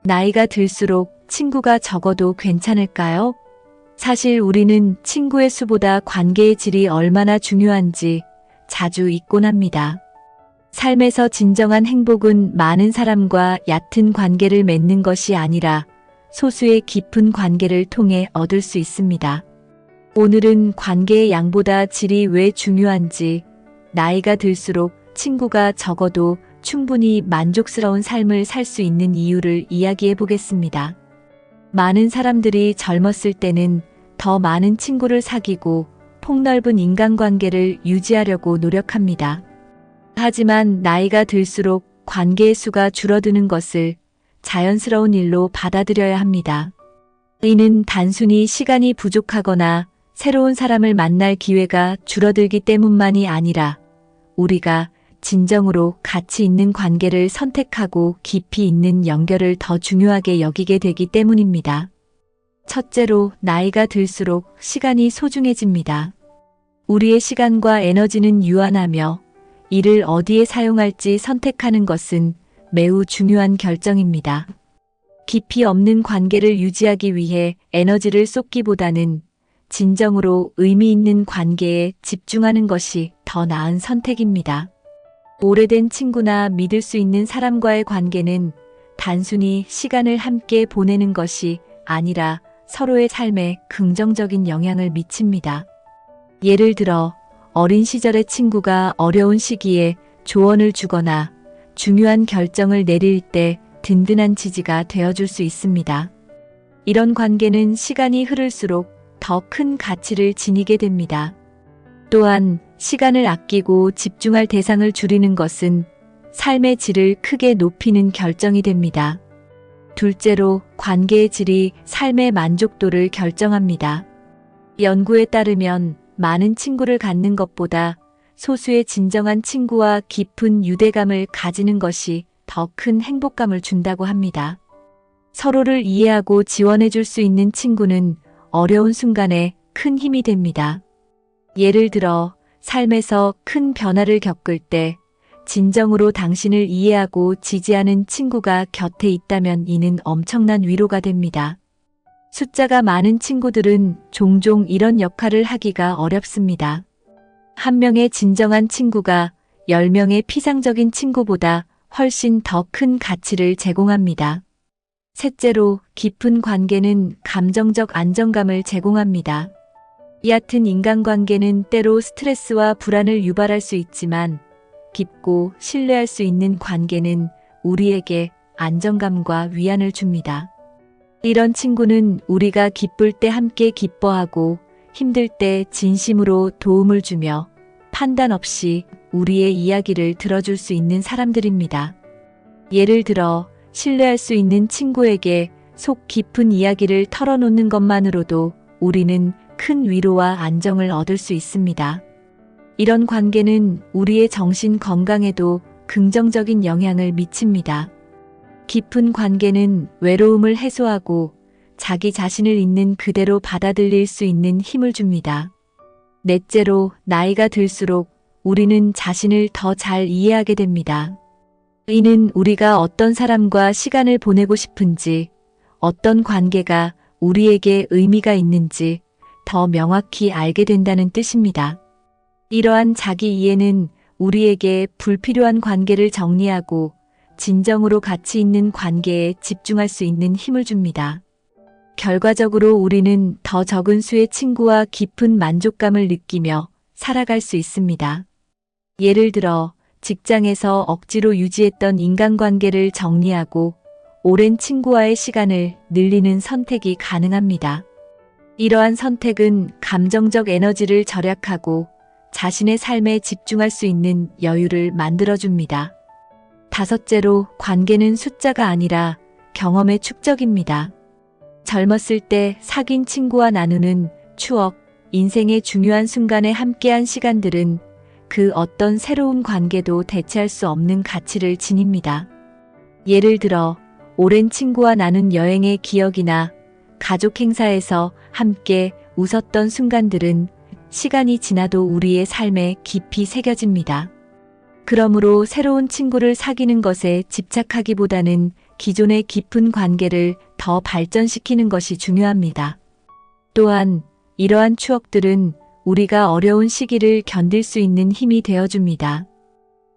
나이가 들수록 친구가 적어도 괜찮을까요? 사실 우리는 친구의 수보다 관계의 질이 얼마나 중요한지 자주 잊곤 합니다. 삶에서 진정한 행복은 많은 사람과 얕은 관계를 맺는 것이 아니라 소수의 깊은 관계를 통해 얻을 수 있습니다. 오늘은 관계의 양보다 질이 왜 중요한지, 나이가 들수록 친구가 적어도 충분히 만족스러운 삶을 살 수 있는 이유를 이야기해 보겠습니다. 많은 사람들이 젊었을 때는 더 많은 친구를 사귀고 폭넓은 인간관계를 유지하려고 노력합니다. 하지만 나이가 들수록 관계의 수가 줄어드는 것을 자연스러운 일로 받아들여야 합니다. 이는 단순히 시간이 부족하거나 새로운 사람을 만날 기회가 줄어들기 때문만이 아니라 우리가 진정으로 가치 있는 관계를 선택하고 깊이 있는 연결을 더 중요하게 여기게 되기 때문입니다. 첫째로, 나이가 들수록 시간이 소중해집니다. 우리의 시간과 에너지는 유한하며 이를 어디에 사용할지 선택하는 것은 매우 중요한 결정입니다. 깊이 없는 관계를 유지하기 위해 에너지를 쏟기보다는 진정으로 의미 있는 관계에 집중하는 것이 더 나은 선택입니다. 오래된 친구나 믿을 수 있는 사람과의 관계는 단순히 시간을 함께 보내는 것이 아니라 서로의 삶에 긍정적인 영향을 미칩니다. 예를 들어 어린 시절의 친구가 어려운 시기에 조언을 주거나 중요한 결정을 내릴 때 든든한 지지가 되어줄 수 있습니다. 이런 관계는 시간이 흐를수록 더 큰 가치를 지니게 됩니다. 또한 시간을 아끼고 집중할 대상을 줄이는 것은 삶의 질을 크게 높이는 결정이 됩니다. 둘째로, 관계의 질이 삶의 만족도를 결정합니다. 연구에 따르면 많은 친구를 갖는 것보다 소수의 진정한 친구와 깊은 유대감을 가지는 것이 더 큰 행복감을 준다고 합니다. 서로를 이해하고 지원해 줄 수 있는 친구는 어려운 순간에 큰 힘이 됩니다. 예를 들어 삶에서 큰 변화를 겪을 때 진정으로 당신을 이해하고 지지하는 친구가 곁에 있다면 이는 엄청난 위로가 됩니다. 숫자가 많은 친구들은 종종 이런 역할을 하기가 어렵습니다. 한 명의 진정한 친구가 10명의 피상적인 친구보다 훨씬 더 큰 가치를 제공합니다. 셋째로, 깊은 관계는 감정적 안정감을 제공합니다. 얕은 인간관계는 때로 스트레스와 불안을 유발할 수 있지만 깊고 신뢰할 수 있는 관계는 우리에게 안정감과 위안을 줍니다. 이런 친구는 우리가 기쁠 때 함께 기뻐하고 힘들 때 진심으로 도움을 주며 판단 없이 우리의 이야기를 들어줄 수 있는 사람들입니다. 예를 들어 신뢰할 수 있는 친구에게 속 깊은 이야기를 털어놓는 것만으로도 우리는 큰 위로와 안정을 얻을 수 있습니다. 이런 관계는 우리의 정신 건강에도 긍정적인 영향을 미칩니다. 깊은 관계는 외로움을 해소하고 자기 자신을 있는 그대로 받아들일 수 있는 힘을 줍니다. 넷째로, 나이가 들수록 우리는 자신을 더 잘 이해하게 됩니다. 이는 우리가 어떤 사람과 시간을 보내고 싶은지, 어떤 관계가 우리에게 의미가 있는지 더 명확히 알게 된다는 뜻입니다. 이러한 자기 이해는 우리에게 불필요한 관계를 정리하고 진정으로 가치 있는 관계에 집중할 수 있는 힘을 줍니다. 결과적으로 우리는 더 적은 수의 친구와 깊은 만족감을 느끼며 살아갈 수 있습니다. 예를 들어 직장에서 억지로 유지했던 인간관계를 정리하고 오랜 친구와의 시간을 늘리는 선택이 가능합니다. 이러한 선택은 감정적 에너지를 절약하고 자신의 삶에 집중할 수 있는 여유를 만들어줍니다. 다섯째로, 관계는 숫자가 아니라 경험의 축적입니다. 젊었을 때 사귄 친구와 나누는 추억, 인생의 중요한 순간에 함께한 시간들은 그 어떤 새로운 관계도 대체할 수 없는 가치를 지닙니다. 예를 들어 오랜 친구와 나눈 여행의 기억이나 가족 행사에서 함께 웃었던 순간들은 시간이 지나도 우리의 삶에 깊이 새겨집니다. 그러므로 새로운 친구를 사귀는 것에 집착하기보다는 기존의 깊은 관계를 더 발전시키는 것이 중요합니다. 또한 이러한 추억들은 우리가 어려운 시기를 견딜 수 있는 힘이 되어줍니다.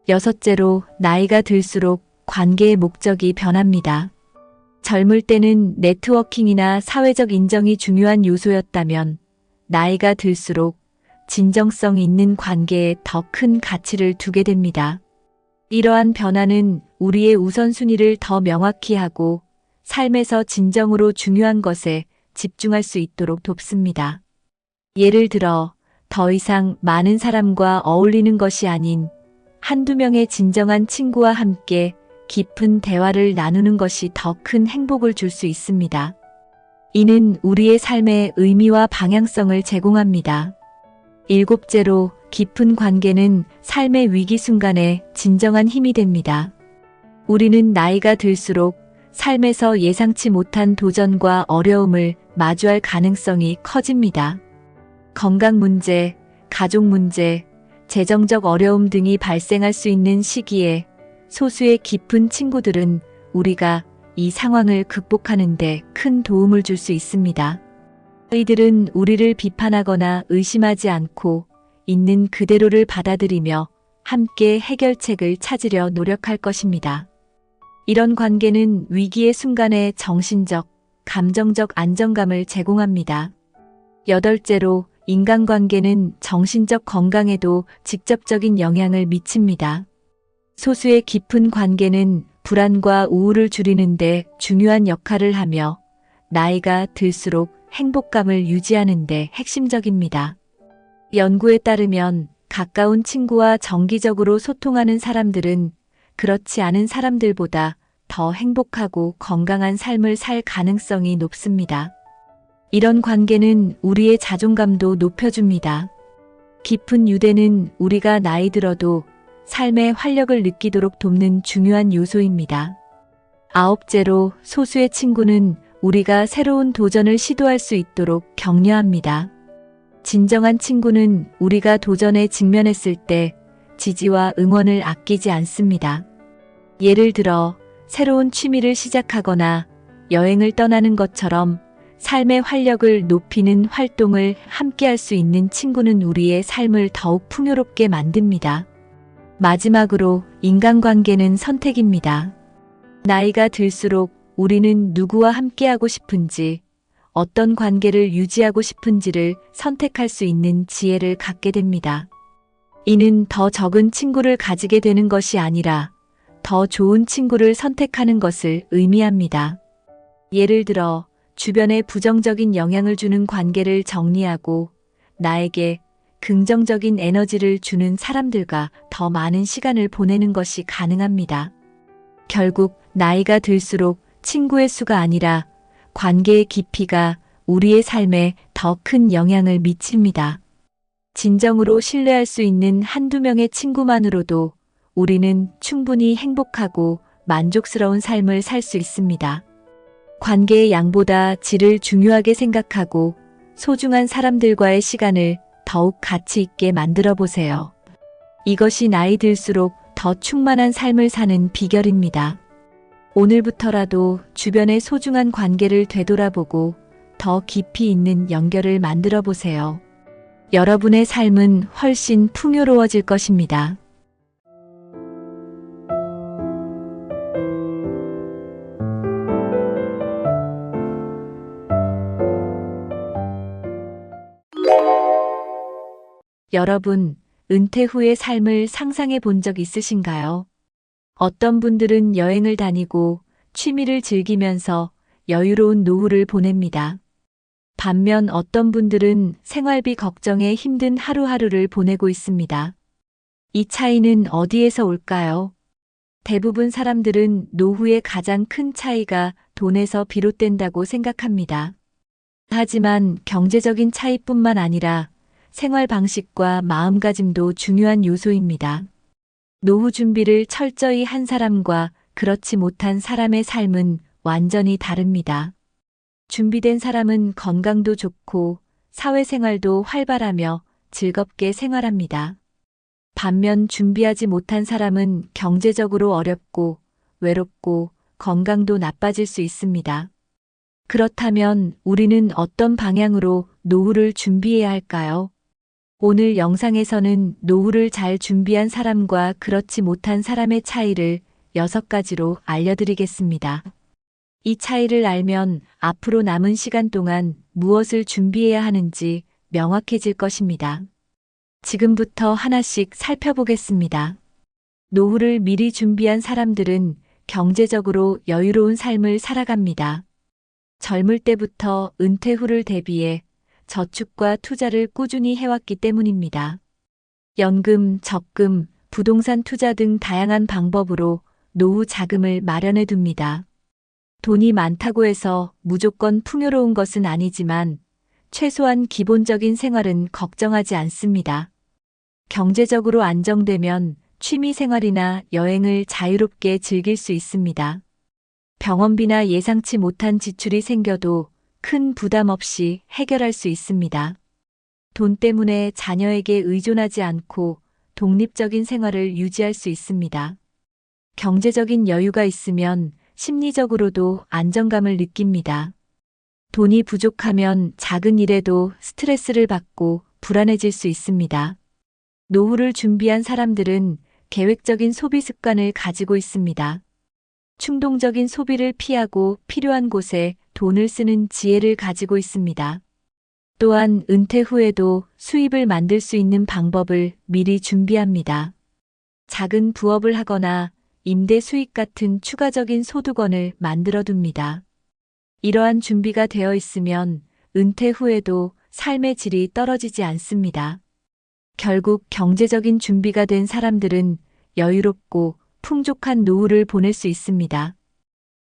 여섯째로, 나이가 들수록 관계의 목적이 변합니다. 젊을 때는 네트워킹이나 사회적 인정이 중요한 요소였다면 나이가 들수록 진정성 있는 관계에 더 큰 가치를 두게 됩니다. 이러한 변화는 우리의 우선순위를 더 명확히 하고 삶에서 진정으로 중요한 것에 집중할 수 있도록 돕습니다. 예를 들어, 더 이상 많은 사람과 어울리는 것이 아닌 한두 명의 진정한 친구와 함께 깊은 대화를 나누는 것이 더 큰 행복을 줄 수 있습니다. 이는 우리의 삶에 의미와 방향성을 제공합니다. 일곱째로, 깊은 관계는 삶의 위기 순간에 진정한 힘이 됩니다. 우리는 나이가 들수록 삶에서 예상치 못한 도전과 어려움을 마주할 가능성이 커집니다. 건강 문제, 가족 문제, 재정적 어려움 등이 발생할 수 있는 시기에 소수의 깊은 친구들은 우리가 이 상황을 극복하는 데 큰 도움을 줄 수 있습니다. 이들은 우리를 비판하거나 의심하지 않고 있는 그대로를 받아들이며 함께 해결책을 찾으려 노력할 것입니다. 이런 관계는 위기의 순간에 정신적, 감정적 안정감을 제공합니다. 여덟째로, 인간관계는 정신적 건강에도 직접적인 영향을 미칩니다. 소수의 깊은 관계는 불안과 우울을 줄이는 데 중요한 역할을 하며 나이가 들수록 행복감을 유지하는 데 핵심적입니다. 연구에 따르면 가까운 친구와 정기적으로 소통하는 사람들은 그렇지 않은 사람들보다 더 행복하고 건강한 삶을 살 가능성이 높습니다. 이런 관계는 우리의 자존감도 높여줍니다. 깊은 유대는 우리가 나이 들어도 삶의 활력을 느끼도록 돕는 중요한 요소입니다. 아홉째로, 소수의 친구는 우리가 새로운 도전을 시도할 수 있도록 격려합니다. 진정한 친구는 우리가 도전에 직면했을 때 지지와 응원을 아끼지 않습니다. 예를 들어, 새로운 취미를 시작하거나 여행을 떠나는 것처럼 삶의 활력을 높이는 활동을 함께 할 수 있는 친구는 우리의 삶을 더욱 풍요롭게 만듭니다. 마지막으로, 인간관계는 선택입니다. 나이가 들수록 우리는 누구와 함께하고 싶은지, 어떤 관계를 유지하고 싶은지를 선택할 수 있는 지혜를 갖게 됩니다. 이는 더 적은 친구를 가지게 되는 것이 아니라 더 좋은 친구를 선택하는 것을 의미합니다. 예를 들어, 주변에 부정적인 영향을 주는 관계를 정리하고 나에게 긍정적인 에너지를 주는 사람들과 더 많은 시간을 보내는 것이 가능합니다. 결국 나이가 들수록 친구의 수가 아니라 관계의 깊이가 우리의 삶에 더 큰 영향을 미칩니다. 진정으로 신뢰할 수 있는 한두 명의 친구만으로도 우리는 충분히 행복하고 만족스러운 삶을 살 수 있습니다. 관계의 양보다 질을 중요하게 생각하고 소중한 사람들과의 시간을 더욱 가치 있게 만들어 보세요. 이것이 나이 들수록 더 충만한 삶을 사는 비결입니다. 오늘부터라도 주변의 소중한 관계를 되돌아보고 더 깊이 있는 연결을 만들어 보세요. 여러분의 삶은 훨씬 풍요로워질 것입니다. 여러분, 은퇴 후의 삶을 상상해 본 적 있으신가요? 어떤 분들은 여행을 다니고 취미를 즐기면서 여유로운 노후를 보냅니다. 반면 어떤 분들은 생활비 걱정에 힘든 하루하루를 보내고 있습니다. 이 차이는 어디에서 올까요? 대부분 사람들은 노후의 가장 큰 차이가 돈에서 비롯된다고 생각합니다. 하지만 경제적인 차이뿐만 아니라 생활 방식과 마음가짐도 중요한 요소입니다. 노후 준비를 철저히 한 사람과 그렇지 못한 사람의 삶은 완전히 다릅니다. 준비된 사람은 건강도 좋고 사회생활도 활발하며 즐겁게 생활합니다. 반면 준비하지 못한 사람은 경제적으로 어렵고 외롭고 건강도 나빠질 수 있습니다. 그렇다면 우리는 어떤 방향으로 노후를 준비해야 할까요? 오늘 영상에서는 노후를 잘 준비한 사람과 그렇지 못한 사람의 차이를 6가지로 알려드리겠습니다. 이 차이를 알면 앞으로 남은 시간 동안 무엇을 준비해야 하는지 명확해질 것입니다. 지금부터 하나씩 살펴보겠습니다. 노후를 미리 준비한 사람들은 경제적으로 여유로운 삶을 살아갑니다. 젊을 때부터 은퇴 후를 대비해 저축과 투자를 꾸준히 해왔기 때문입니다. 연금, 적금, 부동산 투자 등 다양한 방법으로 노후 자금을 마련해 둡니다. 돈이 많다고 해서 무조건 풍요로운 것은 아니지만 최소한 기본적인 생활은 걱정하지 않습니다. 경제적으로 안정되면 취미 생활이나 여행을 자유롭게 즐길 수 있습니다. 병원비나 예상치 못한 지출이 생겨도 큰 부담 없이 해결할 수 있습니다. 돈 때문에 자녀에게 의존하지 않고 독립적인 생활을 유지할 수 있습니다. 경제적인 여유가 있으면 심리적으로도 안정감을 느낍니다. 돈이 부족하면 작은 일에도 스트레스를 받고 불안해질 수 있습니다. 노후를 준비한 사람들은 계획적인 소비 습관을 가지고 있습니다. 충동적인 소비를 피하고 필요한 곳에 돈을 쓰는 지혜를 가지고 있습니다. 또한 은퇴 후에도 수입을 만들 수 있는 방법을 미리 준비합니다. 작은 부업을 하거나 임대 수익 같은 추가적인 소득원을 만들어 둡니다. 이러한 준비가 되어 있으면 은퇴 후에도 삶의 질이 떨어지지 않습니다. 결국 경제적인 준비가 된 사람들은 여유롭고 풍족한 노후를 보낼 수 있습니다.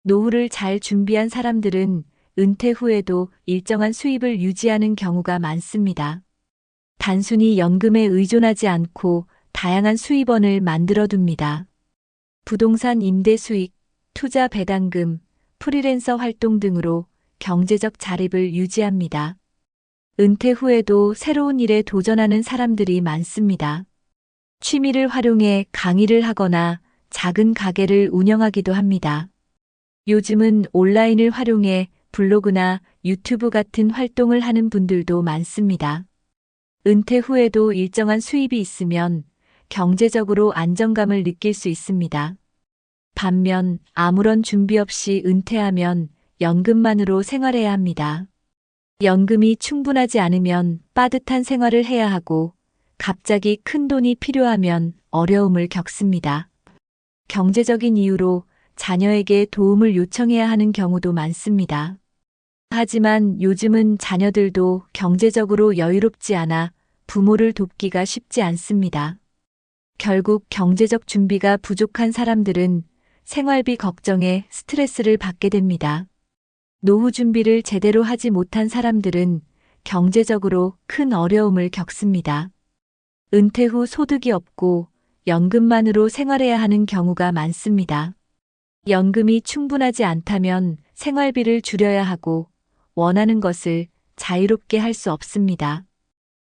노후를 잘 준비한 사람들은 은퇴 후에도 일정한 수입을 유지하는 경우가 많습니다. 단순히 연금에 의존하지 않고 다양한 수입원을 만들어 둡니다. 부동산 임대 수익, 투자 배당금, 프리랜서 활동 등으로 경제적 자립을 유지합니다. 은퇴 후에도 새로운 일에 도전하는 사람들이 많습니다. 취미를 활용해 강의를 하거나 작은 가게를 운영하기도 합니다. 요즘은 온라인을 활용해 블로그나 유튜브 같은 활동을 하는 분들도 많습니다. 은퇴 후에도 일정한 수입이 있으면 경제적으로 안정감을 느낄 수 있습니다. 반면 아무런 준비 없이 은퇴하면 연금만으로 생활해야 합니다. 연금이 충분하지 않으면 빠듯한 생활을 해야 하고 갑자기 큰 돈이 필요하면 어려움을 겪습니다. 경제적인 이유로 자녀에게 도움을 요청해야 하는 경우도 많습니다. 하지만 요즘은 자녀들도 경제적으로 여유롭지 않아 부모를 돕기가 쉽지 않습니다. 결국 경제적 준비가 부족한 사람들은 생활비 걱정에 스트레스를 받게 됩니다. 노후 준비를 제대로 하지 못한 사람들은 경제적으로 큰 어려움을 겪습니다. 은퇴 후 소득이 없고 연금만으로 생활해야 하는 경우가 많습니다. 연금이 충분하지 않다면 생활비를 줄여야 하고 원하는 것을 자유롭게 할 수 없습니다.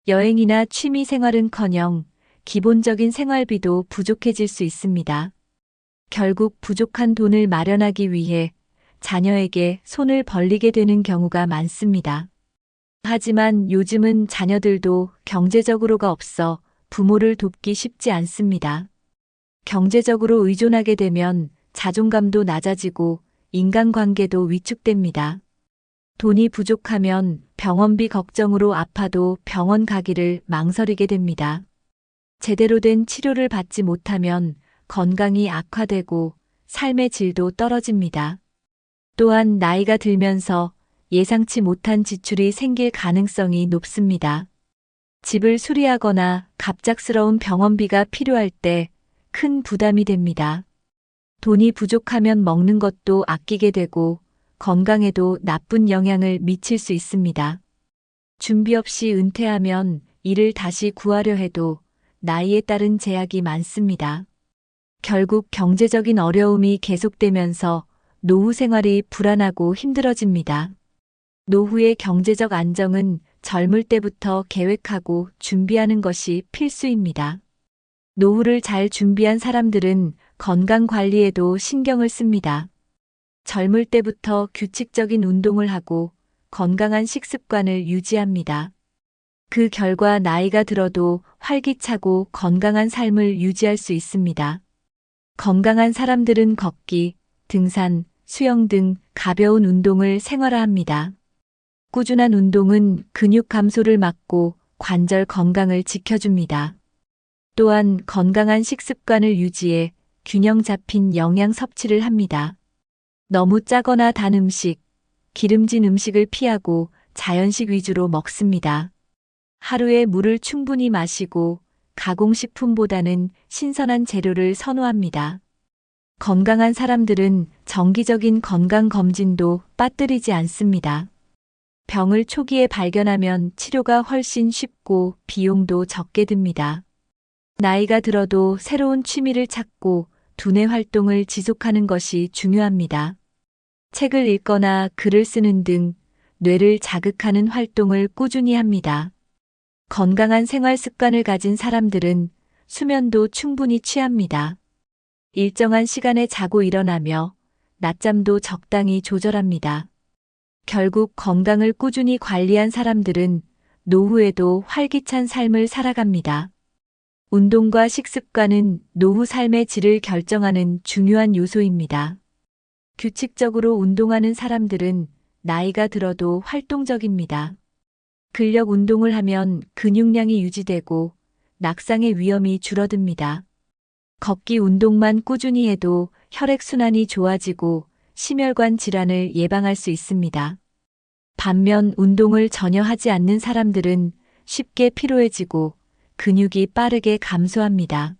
여행이나 취미 생활은커녕 기본적인 생활비도 부족해질 수 있습니다. 결국 부족한 돈을 마련하기 위해 자녀에게 손을 벌리게 되는 경우가 많습니다. 하지만 요즘은 자녀들도 경제적으로가 없어 부모를 돕기 쉽지 않습니다. 경제적으로 의존하게 되면 자존감도 낮아지고 인간관계도 위축됩니다. 돈이 부족하면 병원비 걱정으로 아파도 병원 가기를 망설이게 됩니다. 제대로 된 치료를 받지 못하면 건강이 악화되고 삶의 질도 떨어집니다. 또한 나이가 들면서 예상치 못한 지출이 생길 가능성이 높습니다. 집을 수리하거나 갑작스러운 병원비가 필요할 때 큰 부담이 됩니다. 돈이 부족하면 먹는 것도 아끼게 되고 건강에도 나쁜 영향을 미칠 수 있습니다. 준비 없이 은퇴하면 일을 다시 구하려 해도 나이에 따른 제약이 많습니다. 결국 경제적인 어려움이 계속되면서 노후 생활이 불안하고 힘들어집니다. 노후의 경제적 안정은 젊을 때부터 계획하고 준비하는 것이 필수입니다. 노후를 잘 준비한 사람들은 건강 관리에도 신경을 씁니다. 젊을 때부터 규칙적인 운동을 하고 건강한 식습관을 유지합니다. 그 결과 나이가 들어도 활기차고 건강한 삶을 유지할 수 있습니다. 건강한 사람들은 걷기, 등산, 수영 등 가벼운 운동을 생활화합니다. 꾸준한 운동은 근육 감소를 막고 관절 건강을 지켜줍니다. 또한 건강한 식습관을 유지해 균형 잡힌 영양 섭취를 합니다. 너무 짜거나 단 음식, 기름진 음식을 피하고 자연식 위주로 먹습니다. 하루에 물을 충분히 마시고 가공식품보다는 신선한 재료를 선호합니다. 건강한 사람들은 정기적인 건강검진도 빠뜨리지 않습니다. 병을 초기에 발견하면 치료가 훨씬 쉽고 비용도 적게 듭니다. 나이가 들어도 새로운 취미를 찾고 두뇌 활동을 지속하는 것이 중요합니다. 책을 읽거나 글을 쓰는 등 뇌를 자극하는 활동을 꾸준히 합니다. 건강한 생활 습관을 가진 사람들은 수면도 충분히 취합니다. 일정한 시간에 자고 일어나며 낮잠도 적당히 조절합니다. 결국 건강을 꾸준히 관리한 사람들은 노후에도 활기찬 삶을 살아갑니다. 운동과 식습관은 노후 삶의 질을 결정하는 중요한 요소입니다. 규칙적으로 운동하는 사람들은 나이가 들어도 활동적입니다. 근력 운동을 하면 근육량이 유지되고 낙상의 위험이 줄어듭니다. 걷기 운동만 꾸준히 해도 혈액순환이 좋아지고 심혈관 질환을 예방할 수 있습니다. 반면 운동을 전혀 하지 않는 사람들은 쉽게 피로해지고 근육이 빠르게 감소합니다.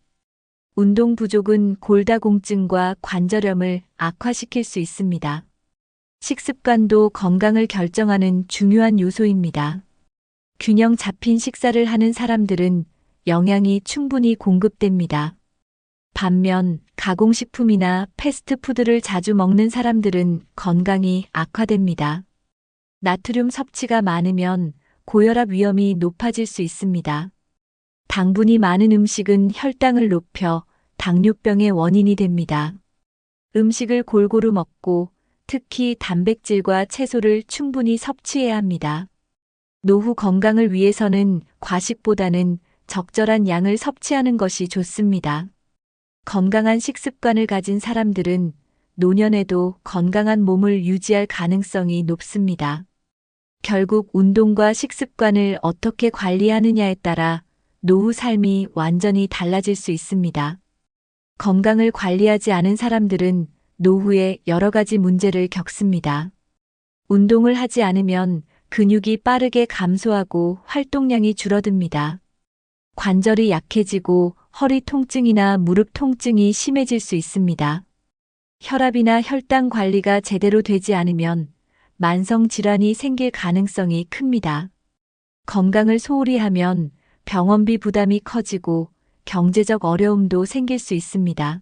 운동 부족은 골다공증과 관절염을 악화시킬 수 있습니다. 식습관도 건강을 결정하는 중요한 요소입니다. 균형 잡힌 식사를 하는 사람들은 영양이 충분히 공급됩니다. 반면 가공식품이나 패스트푸드를 자주 먹는 사람들은 건강이 악화됩니다. 나트륨 섭취가 많으면 고혈압 위험이 높아질 수 있습니다. 당분이 많은 음식은 혈당을 높여 당뇨병의 원인이 됩니다. 음식을 골고루 먹고 특히 단백질과 채소를 충분히 섭취해야 합니다. 노후 건강을 위해서는 과식보다는 적절한 양을 섭취하는 것이 좋습니다. 건강한 식습관을 가진 사람들은 노년에도 건강한 몸을 유지할 가능성이 높습니다. 결국 운동과 식습관을 어떻게 관리하느냐에 따라 노후 삶이 완전히 달라질 수 있습니다. 건강을 관리하지 않은 사람들은 노후에 여러 가지 문제를 겪습니다. 운동을 하지 않으면 근육이 빠르게 감소하고 활동량이 줄어듭니다. 관절이 약해지고 허리 통증이나 무릎 통증이 심해질 수 있습니다. 혈압이나 혈당 관리가 제대로 되지 않으면 만성 질환이 생길 가능성이 큽니다. 건강을 소홀히 하면 병원비 부담이 커지고 경제적 어려움도 생길 수 있습니다.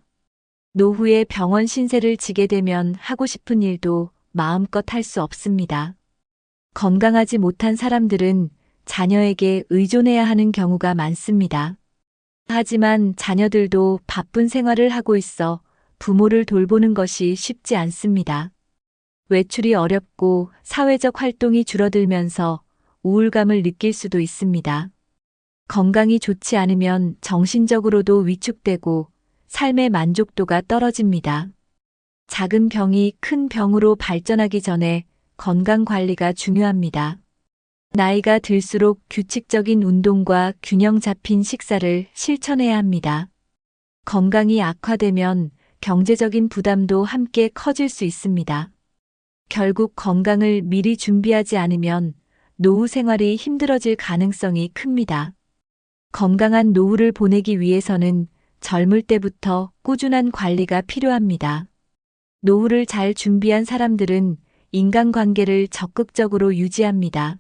노후에 병원 신세를 지게 되면 하고 싶은 일도 마음껏 할 수 없습니다. 건강하지 못한 사람들은 자녀에게 의존해야 하는 경우가 많습니다. 하지만 자녀들도 바쁜 생활을 하고 있어 부모를 돌보는 것이 쉽지 않습니다. 외출이 어렵고 사회적 활동이 줄어들면서 우울감을 느낄 수도 있습니다. 건강이 좋지 않으면 정신적으로도 위축되고 삶의 만족도가 떨어집니다. 작은 병이 큰 병으로 발전하기 전에 건강 관리가 중요합니다. 나이가 들수록 규칙적인 운동과 균형 잡힌 식사를 실천해야 합니다. 건강이 악화되면 경제적인 부담도 함께 커질 수 있습니다. 결국 건강을 미리 준비하지 않으면 노후 생활이 힘들어질 가능성이 큽니다. 건강한 노후를 보내기 위해서는 젊을 때부터 꾸준한 관리가 필요합니다. 노후를 잘 준비한 사람들은 인간관계를 적극적으로 유지합니다.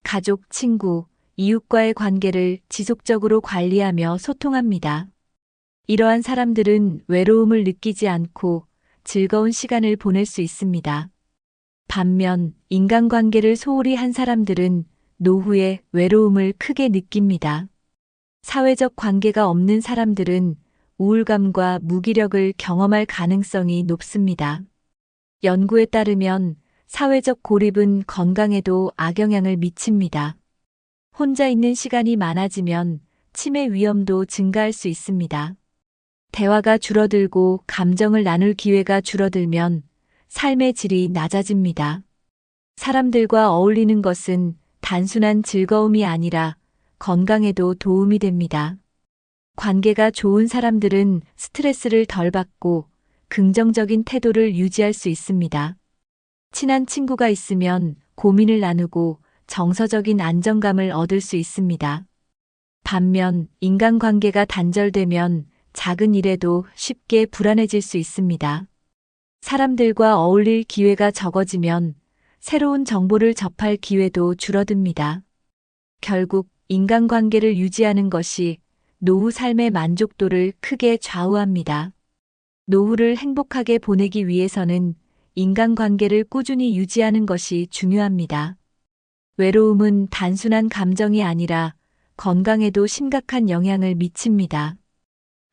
가족, 친구, 이웃과의 관계를 지속적으로 관리하며 소통합니다. 이러한 사람들은 외로움을 느끼지 않고 즐거운 시간을 보낼 수 있습니다. 반면 인간관계를 소홀히 한 사람들은 노후에 외로움을 크게 느낍니다. 사회적 관계가 없는 사람들은 우울감과 무기력을 경험할 가능성이 높습니다. 연구에 따르면 사회적 고립은 건강에도 악영향을 미칩니다. 혼자 있는 시간이 많아지면 치매 위험도 증가할 수 있습니다. 대화가 줄어들고 감정을 나눌 기회가 줄어들면 삶의 질이 낮아집니다. 사람들과 어울리는 것은 단순한 즐거움이 아니라 건강에도 도움이 됩니다. 관계가 좋은 사람들은 스트레스를 덜 받고 긍정적인 태도를 유지할 수 있습니다. 친한 친구가 있으면 고민을 나누고 정서적인 안정감을 얻을 수 있습니다. 반면 인간관계가 단절되면 작은 일에도 쉽게 불안해질 수 있습니다. 사람들과 어울릴 기회가 적어지면 새로운 정보를 접할 기회도 줄어듭니다. 결국 인간관계를 유지하는 것이 노후 삶의 만족도를 크게 좌우합니다. 노후를 행복하게 보내기 위해서는 인간관계를 꾸준히 유지하는 것이 중요합니다. 외로움은 단순한 감정이 아니라 건강에도 심각한 영향을 미칩니다.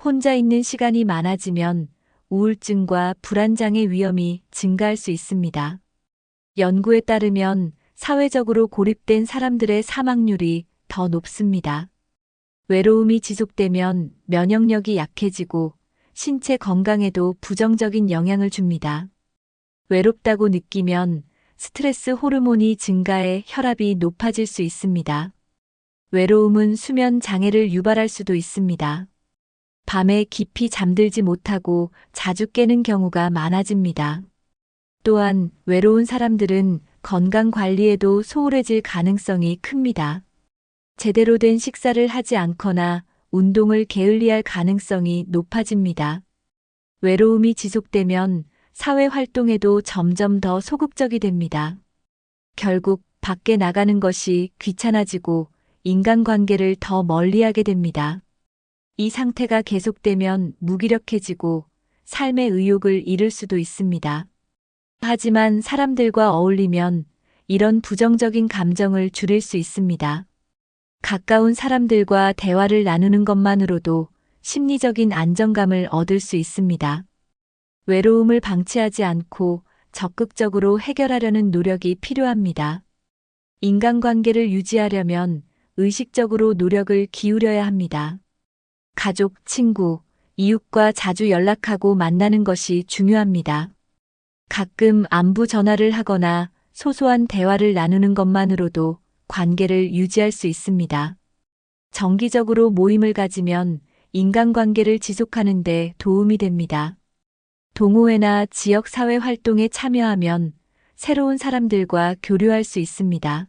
혼자 있는 시간이 많아지면 우울증과 불안장애 위험이 증가할 수 있습니다. 연구에 따르면 사회적으로 고립된 사람들의 사망률이 더 높습니다. 외로움이 지속되면 면역력이 약해지고 신체 건강에도 부정적인 영향을 줍니다. 외롭다고 느끼면 스트레스 호르몬이 증가해 혈압이 높아질 수 있습니다. 외로움은 수면 장애를 유발할 수도 있습니다. 밤에 깊이 잠들지 못하고 자주 깨는 경우가 많아집니다. 또한 외로운 사람들은 건강 관리에도 소홀해질 가능성이 큽니다. 제대로 된 식사를 하지 않거나 운동을 게을리할 가능성이 높아집니다. 외로움이 지속되면 사회 활동에도 점점 더 소극적이 됩니다. 결국 밖에 나가는 것이 귀찮아지고 인간관계를 더 멀리하게 됩니다. 이 상태가 계속되면 무기력해지고 삶의 의욕을 잃을 수도 있습니다. 하지만 사람들과 어울리면 이런 부정적인 감정을 줄일 수 있습니다. 가까운 사람들과 대화를 나누는 것만으로도 심리적인 안정감을 얻을 수 있습니다. 외로움을 방치하지 않고 적극적으로 해결하려는 노력이 필요합니다. 인간관계를 유지하려면 의식적으로 노력을 기울여야 합니다. 가족, 친구, 이웃과 자주 연락하고 만나는 것이 중요합니다. 가끔 안부 전화를 하거나 소소한 대화를 나누는 것만으로도 관계를 유지할 수 있습니다. 정기적으로 모임을 가지면 인간관계를 지속하는 데 도움이 됩니다. 동호회나 지역사회 활동에 참여하면 새로운 사람들과 교류할 수 있습니다.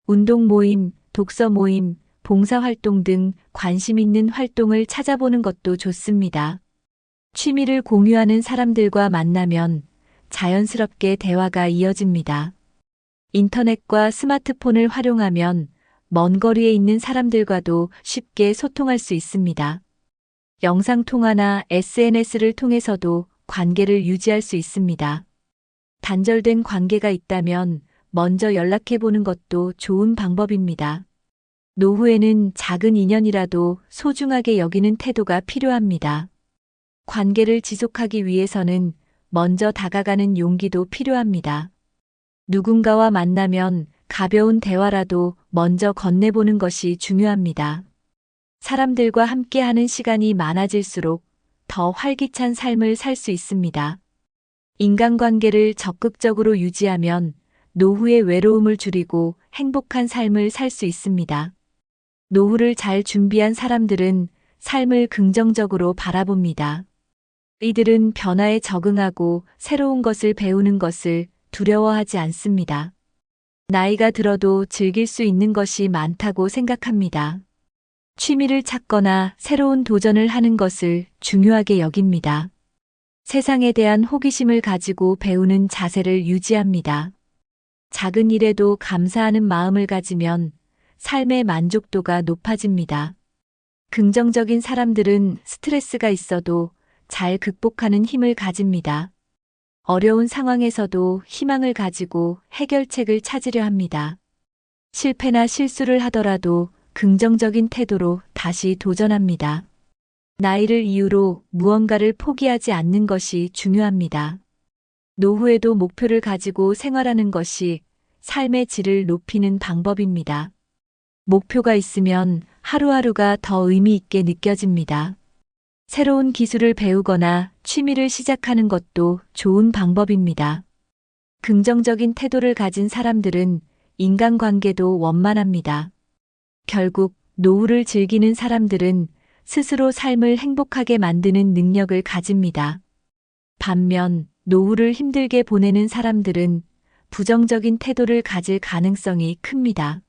운동 모임, 독서 모임, 봉사활동 등 관심 있는 활동을 찾아보는 것도 좋습니다. 취미를 공유하는 사람들과 만나면 자연스럽게 대화가 이어집니다. 인터넷과 스마트폰을 활용하면 먼 거리에 있는 사람들과도 쉽게 소통할 수 있습니다. 영상통화나 SNS를 통해서도 관계를 유지할 수 있습니다. 단절된 관계가 있다면 먼저 연락해보는 것도 좋은 방법입니다. 노후에는 작은 인연이라도 소중하게 여기는 태도가 필요합니다. 관계를 지속하기 위해서는 먼저 다가가는 용기도 필요합니다. 누군가와 만나면 가벼운 대화라도 먼저 건네보는 것이 중요합니다. 사람들과 함께하는 시간이 많아질수록 더 활기찬 삶을 살 수 있습니다. 인간관계를 적극적으로 유지하면 노후의 외로움을 줄이고 행복한 삶을 살 수 있습니다. 노후를 잘 준비한 사람들은 삶을 긍정적으로 바라봅니다. 이들은 변화에 적응하고 새로운 것을 배우는 것을 두려워하지 않습니다. 나이가 들어도 즐길 수 있는 것이 많다고 생각합니다. 취미를 찾거나 새로운 도전을 하는 것을 중요하게 여깁니다. 세상에 대한 호기심을 가지고 배우는 자세를 유지합니다. 작은 일에도 감사하는 마음을 가지면 삶의 만족도가 높아집니다. 긍정적인 사람들은 스트레스가 있어도 잘 극복하는 힘을 가집니다. 어려운 상황에서도 희망을 가지고 해결책을 찾으려 합니다. 실패나 실수를 하더라도 긍정적인 태도로 다시 도전합니다. 나이를 이유로 무언가를 포기하지 않는 것이 중요합니다. 노후에도 목표를 가지고 생활하는 것이 삶의 질을 높이는 방법입니다. 목표가 있으면 하루하루가 더 의미 있게 느껴집니다. 새로운 기술을 배우거나 취미를 시작하는 것도 좋은 방법입니다. 긍정적인 태도를 가진 사람들은 인간관계도 원만합니다. 결국 노후를 즐기는 사람들은 스스로 삶을 행복하게 만드는 능력을 가집니다. 반면 노후를 힘들게 보내는 사람들은 부정적인 태도를 가질 가능성이 큽니다.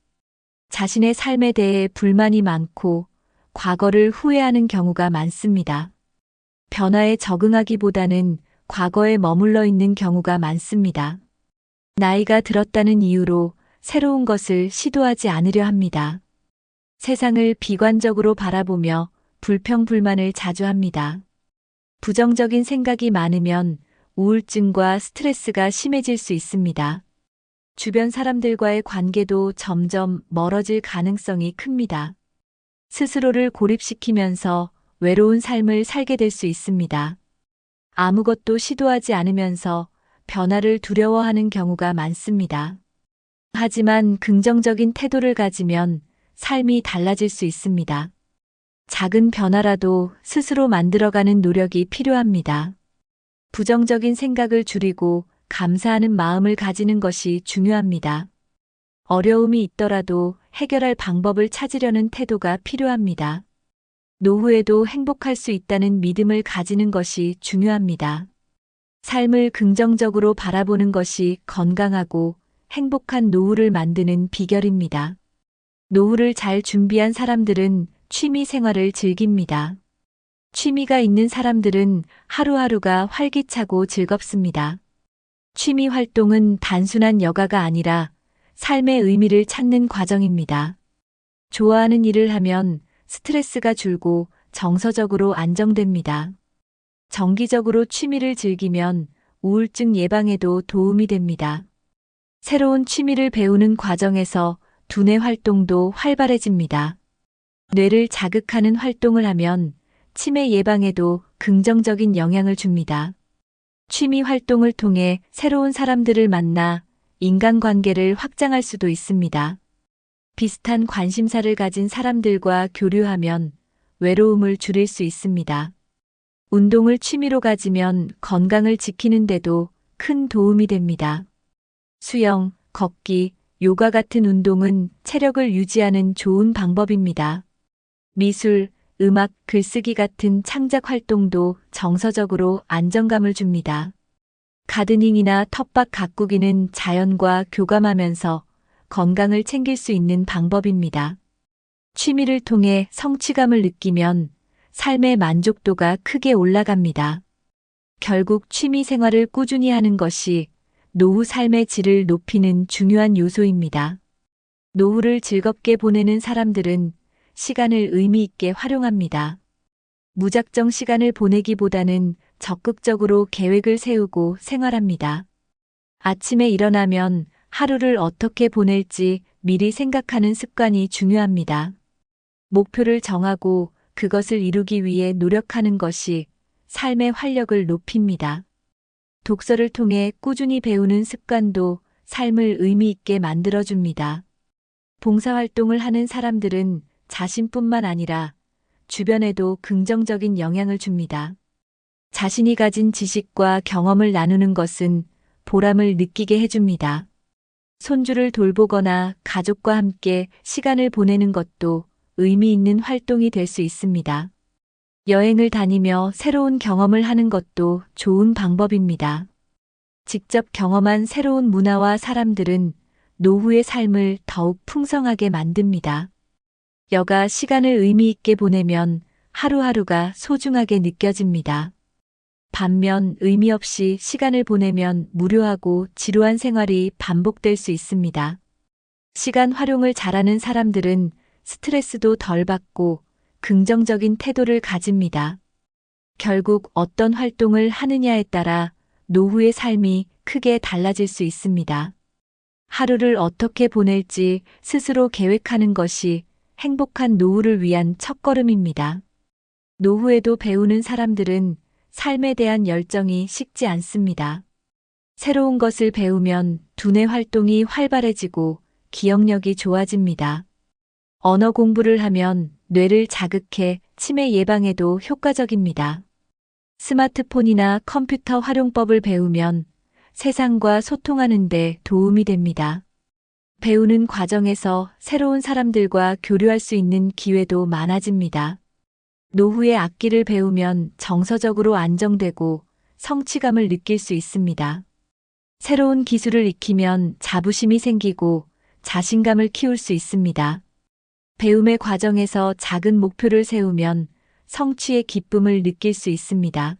자신의 삶에 대해 불만이 많고 과거를 후회하는 경우가 많습니다. 변화에 적응하기보다는 과거에 머물러 있는 경우가 많습니다. 나이가 들었다는 이유로 새로운 것을 시도하지 않으려 합니다. 세상을 비관적으로 바라보며 불평불만을 자주 합니다. 부정적인 생각이 많으면 우울증과 스트레스가 심해질 수 있습니다. 주변 사람들과의 관계도 점점 멀어질 가능성이 큽니다. 스스로를 고립시키면서 외로운 삶을 살게 될 수 있습니다. 아무것도 시도하지 않으면서 변화를 두려워하는 경우가 많습니다. 하지만 긍정적인 태도를 가지면 삶이 달라질 수 있습니다. 작은 변화라도 스스로 만들어가는 노력이 필요합니다. 부정적인 생각을 줄이고 감사하는 마음을 가지는 것이 중요합니다. 어려움이 있더라도 해결할 방법을 찾으려는 태도가 필요합니다. 노후에도 행복할 수 있다는 믿음을 가지는 것이 중요합니다. 삶을 긍정적으로 바라보는 것이 건강하고 행복한 노후를 만드는 비결입니다. 노후를 잘 준비한 사람들은 취미 생활을 즐깁니다. 취미가 있는 사람들은 하루하루가 활기차고 즐겁습니다. 취미 활동은 단순한 여가가 아니라 삶의 의미를 찾는 과정입니다. 좋아하는 일을 하면 스트레스가 줄고 정서적으로 안정됩니다. 정기적으로 취미를 즐기면 우울증 예방에도 도움이 됩니다. 새로운 취미를 배우는 과정에서 두뇌 활동도 활발해집니다. 뇌를 자극하는 활동을 하면 치매 예방에도 긍정적인 영향을 줍니다. 취미 활동을 통해 새로운 사람들을 만나 인간관계를 확장할 수도 있습니다. 비슷한 관심사를 가진 사람들과 교류하면 외로움을 줄일 수 있습니다. 운동을 취미로 가지면 건강을 지키는 데도 큰 도움이 됩니다. 수영, 걷기, 요가 같은 운동은 체력을 유지하는 좋은 방법입니다. 미술, 음악, 글쓰기 같은 창작 활동도 정서적으로 안정감을 줍니다. 가드닝이나 텃밭 가꾸기는 자연과 교감하면서 건강을 챙길 수 있는 방법입니다. 취미를 통해 성취감을 느끼면 삶의 만족도가 크게 올라갑니다. 결국 취미 생활을 꾸준히 하는 것이 노후 삶의 질을 높이는 중요한 요소입니다. 노후를 즐겁게 보내는 사람들은 시간을 의미 있게 활용합니다. 무작정 시간을 보내기보다는 적극적으로 계획을 세우고 생활합니다. 아침에 일어나면 하루를 어떻게 보낼지 미리 생각하는 습관이 중요합니다. 목표를 정하고 그것을 이루기 위해 노력하는 것이 삶의 활력을 높입니다. 독서를 통해 꾸준히 배우는 습관도 삶을 의미 있게 만들어줍니다. 봉사활동을 하는 사람들은 자신뿐만 아니라 주변에도 긍정적인 영향을 줍니다. 자신이 가진 지식과 경험을 나누는 것은 보람을 느끼게 해줍니다. 손주를 돌보거나 가족과 함께 시간을 보내는 것도 의미 있는 활동이 될 수 있습니다. 여행을 다니며 새로운 경험을 하는 것도 좋은 방법입니다. 직접 경험한 새로운 문화와 사람들은 노후의 삶을 더욱 풍성하게 만듭니다. 여가 시간을 의미 있게 보내면 하루하루가 소중하게 느껴집니다. 반면 의미 없이 시간을 보내면 무료하고 지루한 생활이 반복될 수 있습니다. 시간 활용을 잘하는 사람들은 스트레스도 덜 받고 긍정적인 태도를 가집니다. 결국 어떤 활동을 하느냐에 따라 노후의 삶이 크게 달라질 수 있습니다. 하루를 어떻게 보낼지 스스로 계획하는 것이 행복한 노후를 위한 첫걸음입니다. 노후에도 배우는 사람들은 삶에 대한 열정이 식지 않습니다. 새로운 것을 배우면 두뇌 활동이 활발해지고 기억력이 좋아집니다. 언어 공부를 하면 뇌를 자극해 치매 예방에도 효과적입니다. 스마트폰이나 컴퓨터 활용법을 배우면 세상과 소통하는 데 도움이 됩니다. 배우는 과정에서 새로운 사람들과 교류할 수 있는 기회도 많아집니다. 노후에 악기를 배우면 정서적으로 안정되고 성취감을 느낄 수 있습니다. 새로운 기술을 익히면 자부심이 생기고 자신감을 키울 수 있습니다. 배움의 과정에서 작은 목표를 세우면 성취의 기쁨을 느낄 수 있습니다.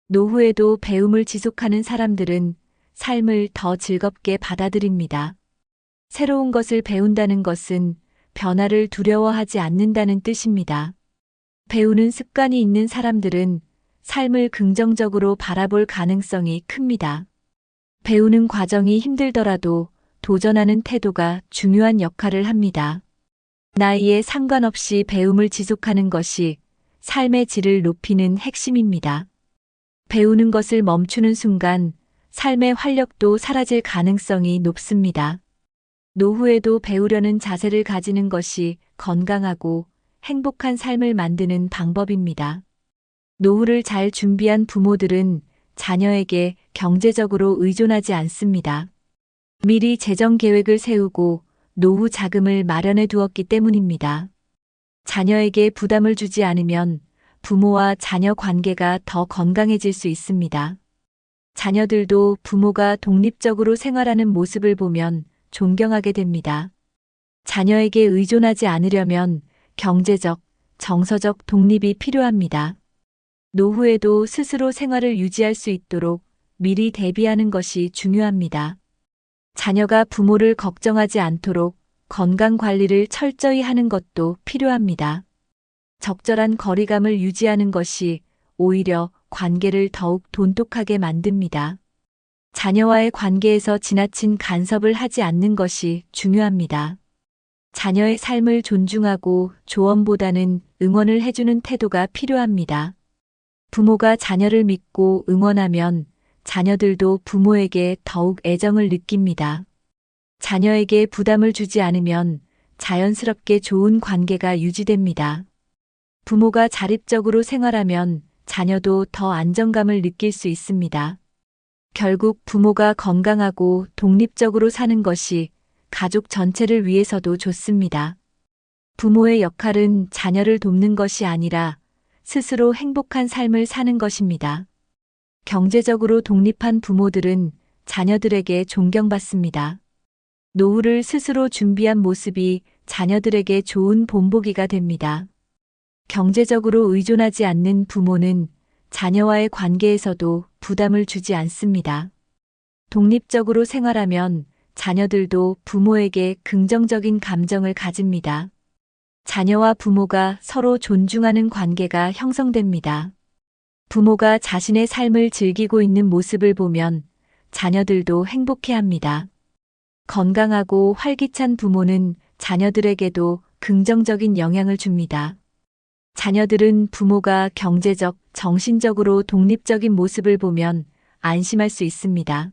노후에도 배움을 지속하는 사람들은 삶을 더 즐겁게 받아들입니다. 새로운 것을 배운다는 것은 변화를 두려워하지 않는다는 뜻입니다. 배우는 습관이 있는 사람들은 삶을 긍정적으로 바라볼 가능성이 큽니다. 배우는 과정이 힘들더라도 도전하는 태도가 중요한 역할을 합니다. 나이에 상관없이 배움을 지속하는 것이 삶의 질을 높이는 핵심입니다. 배우는 것을 멈추는 순간 삶의 활력도 사라질 가능성이 높습니다. 노후에도 배우려는 자세를 가지는 것이 건강하고 행복한 삶을 만드는 방법입니다. 노후를 잘 준비한 부모들은 자녀에게 경제적으로 의존하지 않습니다. 미리 재정 계획을 세우고 노후 자금을 마련해 두었기 때문입니다. 자녀에게 부담을 주지 않으면 부모와 자녀 관계가 더 건강해질 수 있습니다. 자녀들도 부모가 독립적으로 생활하는 모습을 보면 존경하게 됩니다. 자녀에게 의존하지 않으려면 경제적, 정서적 독립이 필요합니다. 노후에도 스스로 생활을 유지할 수 있도록 미리 대비하는 것이 중요합니다. 자녀가 부모를 걱정하지 않도록 건강 관리를 철저히 하는 것도 필요합니다. 적절한 거리감을 유지하는 것이 오히려 관계를 더욱 돈독하게 만듭니다. 자녀와의 관계에서 지나친 간섭을 하지 않는 것이 중요합니다. 자녀의 삶을 존중하고 조언보다는 응원을 해주는 태도가 필요합니다. 부모가 자녀를 믿고 응원하면 자녀들도 부모에게 더욱 애정을 느낍니다. 자녀에게 부담을 주지 않으면 자연스럽게 좋은 관계가 유지됩니다. 부모가 자립적으로 생활하면 자녀도 더 안정감을 느낄 수 있습니다. 결국 부모가 건강하고 독립적으로 사는 것이 가족 전체를 위해서도 좋습니다. 부모의 역할은 자녀를 돕는 것이 아니라 스스로 행복한 삶을 사는 것입니다. 경제적으로 독립한 부모들은 자녀들에게 존경받습니다. 노후를 스스로 준비한 모습이 자녀들에게 좋은 본보기가 됩니다. 경제적으로 의존하지 않는 부모는 자녀와의 관계에서도 부담을 주지 않습니다. 독립적으로 생활하면 자녀들도 부모에게 긍정적인 감정을 가집니다. 자녀와 부모가 서로 존중하는 관계가 형성됩니다. 부모가 자신의 삶을 즐기고 있는 모습을 보면 자녀들도 행복해합니다. 건강하고 활기찬 부모는 자녀들에게도 긍정적인 영향을 줍니다. 자녀들은 부모가 경제적, 정신적으로 독립적인 모습을 보면 안심할 수 있습니다.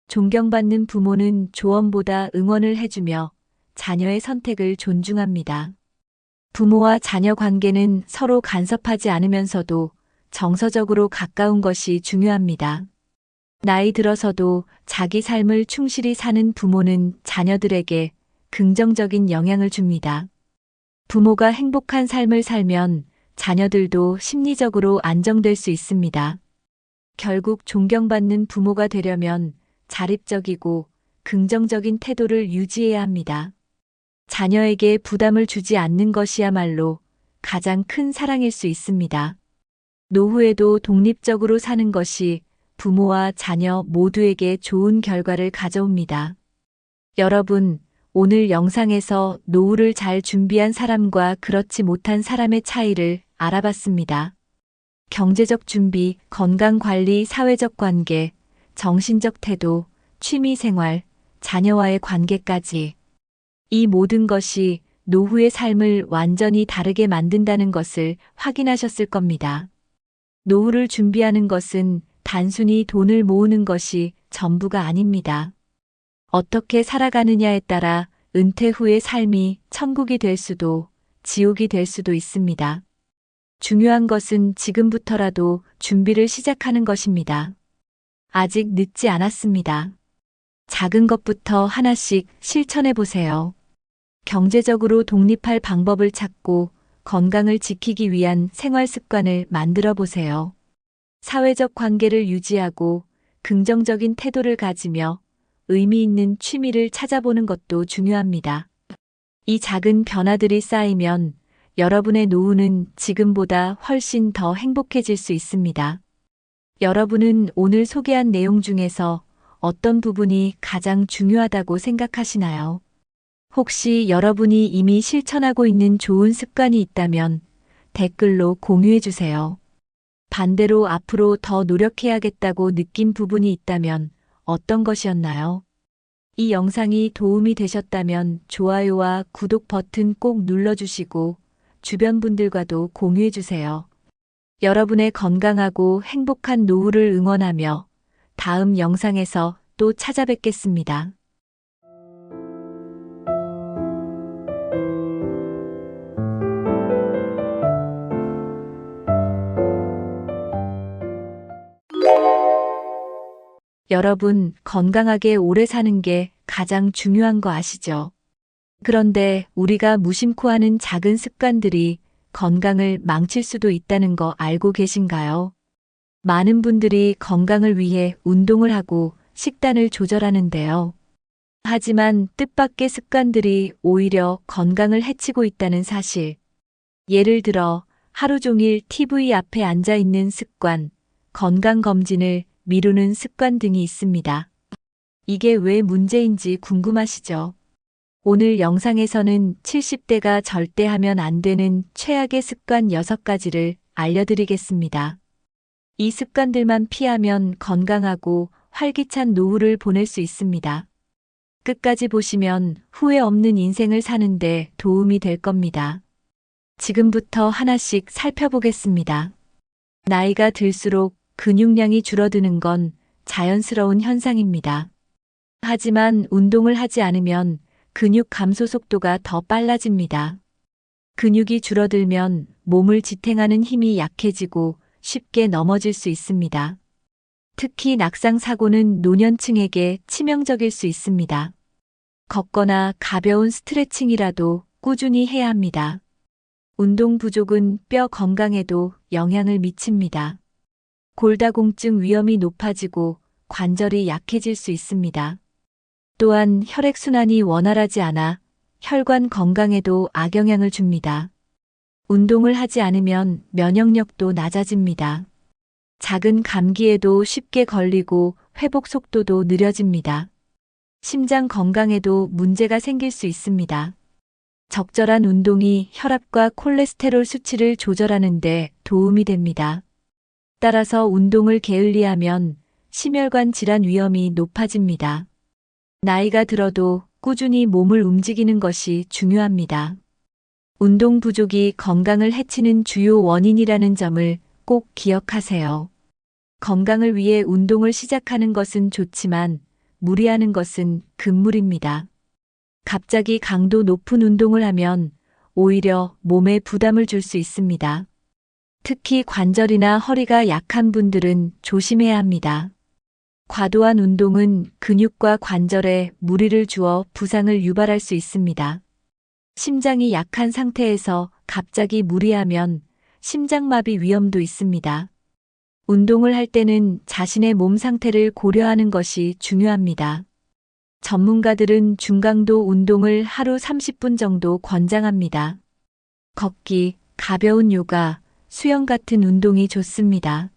존경받는 부모는 조언보다 응원을 해주며 자녀의 선택을 존중합니다. 부모와 자녀 관계는 서로 간섭하지 않으면서도 정서적으로 가까운 것이 중요합니다. 나이 들어서도 자기 삶을 충실히 사는 부모는 자녀들에게 긍정적인 영향을 줍니다. 부모가 행복한 삶을 살면 자녀들도 심리적으로 안정될 수 있습니다. 결국 존경받는 부모가 되려면 자립적이고 긍정적인 태도를 유지해야 합니다. 자녀에게 부담을 주지 않는 것이야말로 가장 큰 사랑일 수 있습니다. 노후에도 독립적으로 사는 것이 부모와 자녀 모두에게 좋은 결과를 가져옵니다. 여러분, 오늘 영상에서 노후를 잘 준비한 사람과 그렇지 못한 사람의 차이를 알아봤습니다. 경제적 준비, 건강관리, 사회적 관계, 정신적 태도, 취미생활, 자녀와의 관계까지 이 모든 것이 노후의 삶을 완전히 다르게 만든다는 것을 확인하셨을 겁니다. 노후를 준비하는 것은 단순히 돈을 모으는 것이 전부가 아닙니다. 어떻게 살아가느냐에 따라 은퇴 후의 삶이 천국이 될 수도 지옥이 될 수도 있습니다. 중요한 것은 지금부터라도 준비를 시작하는 것입니다. 아직 늦지 않았습니다. 작은 것부터 하나씩 실천해 보세요. 경제적으로 독립할 방법을 찾고 건강을 지키기 위한 생활 습관을 만들어 보세요. 사회적 관계를 유지하고 긍정적인 태도를 가지며 의미 있는 취미를 찾아보는 것도 중요합니다. 이 작은 변화들이 쌓이면 여러분의 노후는 지금보다 훨씬 더 행복해질 수 있습니다. 여러분은 오늘 소개한 내용 중에서 어떤 부분이 가장 중요하다고 생각하시나요? 혹시 여러분이 이미 실천하고 있는 좋은 습관이 있다면 댓글로 공유해 주세요. 반대로 앞으로 더 노력해야겠다고 느낀 부분이 있다면 어떤 것이었나요? 이 영상이 도움이 되셨다면 좋아요와 구독 버튼 꼭 눌러주시고 주변 분들과도 공유해 주세요. 여러분의 건강하고 행복한 노후를 응원하며 다음 영상에서 또 찾아뵙겠습니다. 여러분, 건강하게 오래 사는 게 가장 중요한 거 아시죠? 그런데 우리가 무심코 하는 작은 습관들이 건강을 망칠 수도 있다는 거 알고 계신가요? 많은 분들이 건강을 위해 운동을 하고 식단을 조절하는데요. 하지만 뜻밖의 습관들이 오히려 건강을 해치고 있다는 사실. 예를 들어 하루 종일 TV 앞에 앉아 있는 습관, 건강검진을 미루는 습관 등이 있습니다. 이게 왜 문제인지 궁금하시죠? 오늘 영상에서는 70대가 절대 하면 안 되는 최악의 습관 6가지를 알려드리겠습니다. 이 습관들만 피하면 건강하고 활기찬 노후를 보낼 수 있습니다. 끝까지 보시면 후회 없는 인생을 사는데 도움이 될 겁니다. 지금부터 하나씩 살펴보겠습니다. 나이가 들수록 근육량이 줄어드는 건 자연스러운 현상입니다. 하지만 운동을 하지 않으면 근육 감소 속도가 더 빨라집니다. 근육이 줄어들면 몸을 지탱하는 힘이 약해지고 쉽게 넘어질 수 있습니다. 특히 낙상 사고는 노년층에게 치명적일 수 있습니다. 걷거나 가벼운 스트레칭이라도 꾸준히 해야 합니다. 운동 부족은 뼈 건강에도 영향을 미칩니다. 골다공증 위험이 높아지고 관절이 약해질 수 있습니다. 또한 혈액순환이 원활하지 않아 혈관 건강에도 악영향을 줍니다. 운동을 하지 않으면 면역력도 낮아집니다. 작은 감기에도 쉽게 걸리고 회복 속도도 느려집니다. 심장 건강에도 문제가 생길 수 있습니다. 적절한 운동이 혈압과 콜레스테롤 수치를 조절하는 데 도움이 됩니다. 따라서 운동을 게을리하면 심혈관 질환 위험이 높아집니다. 나이가 들어도 꾸준히 몸을 움직이는 것이 중요합니다. 운동 부족이 건강을 해치는 주요 원인이라는 점을 꼭 기억하세요. 건강을 위해 운동을 시작하는 것은 좋지만 무리하는 것은 금물입니다. 갑자기 강도 높은 운동을 하면 오히려 몸에 부담을 줄 수 있습니다. 특히 관절이나 허리가 약한 분들은 조심해야 합니다. 과도한 운동은 근육과 관절에 무리를 주어 부상을 유발할 수 있습니다. 심장이 약한 상태에서 갑자기 무리하면 심장마비 위험도 있습니다. 운동을 할 때는 자신의 몸 상태를 고려하는 것이 중요합니다. 전문가들은 중강도 운동을 하루 30분 정도 권장합니다. 걷기, 가벼운 요가, 수영 같은 운동이 좋습니다.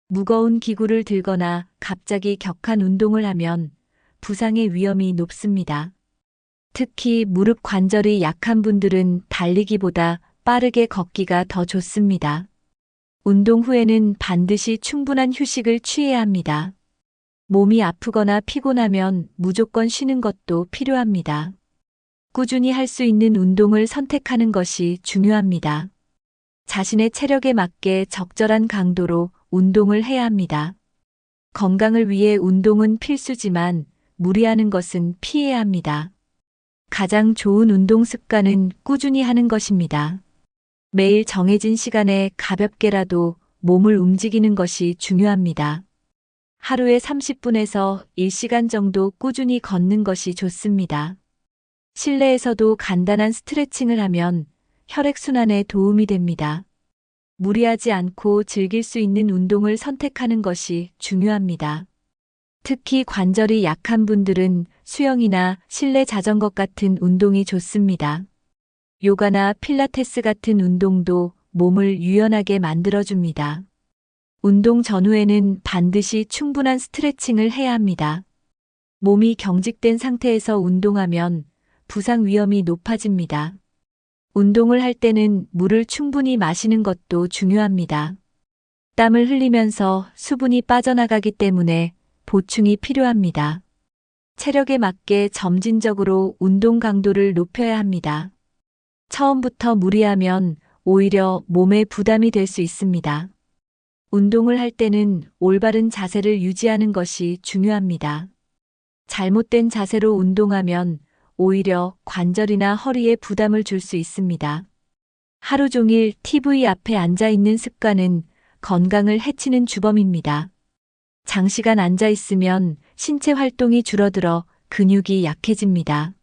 무거운 기구를 들거나 갑자기 격한 운동을 하면 부상의 위험이 높습니다. 특히 무릎 관절이 약한 분들은 달리기보다 빠르게 걷기가 더 좋습니다. 운동 후에는 반드시 충분한 휴식을 취해야 합니다. 몸이 아프거나 피곤하면 무조건 쉬는 것도 필요합니다. 꾸준히 할 수 있는 운동을 선택하는 것이 중요합니다. 자신의 체력에 맞게 적절한 강도로 운동을 해야 합니다. 건강을 위해 운동은 필수지만 무리하는 것은 피해야 합니다. 가장 좋은 운동 습관은 꾸준히 하는 것입니다. 매일 정해진 시간에 가볍게라도 몸을 움직이는 것이 중요합니다. 하루에 30분에서 1시간 정도 꾸준히 걷는 것이 좋습니다. 실내에서도 간단한 스트레칭을 하면 혈액순환에 도움이 됩니다. 무리하지 않고 즐길 수 있는 운동을 선택하는 것이 중요합니다. 특히 관절이 약한 분들은 수영이나 실내 자전거 같은 운동이 좋습니다. 요가나 필라테스 같은 운동도 몸을 유연하게 만들어줍니다. 운동 전후에는 반드시 충분한 스트레칭을 해야 합니다. 몸이 경직된 상태에서 운동하면 부상 위험이 높아집니다. 운동을 할 때는 물을 충분히 마시는 것도 중요합니다. 땀을 흘리면서 수분이 빠져나가기 때문에 보충이 필요합니다. 체력에 맞게 점진적으로 운동 강도를 높여야 합니다. 처음부터 무리하면 오히려 몸에 부담이 될 수 있습니다. 운동을 할 때는 올바른 자세를 유지하는 것이 중요합니다. 잘못된 자세로 운동하면 오히려 관절이나 허리에 부담을 줄 수 있습니다. 하루 종일 TV 앞에 앉아 있는 습관은 건강을 해치는 주범입니다. 장시간 앉아 있으면 신체 활동이 줄어들어 근육이 약해집니다.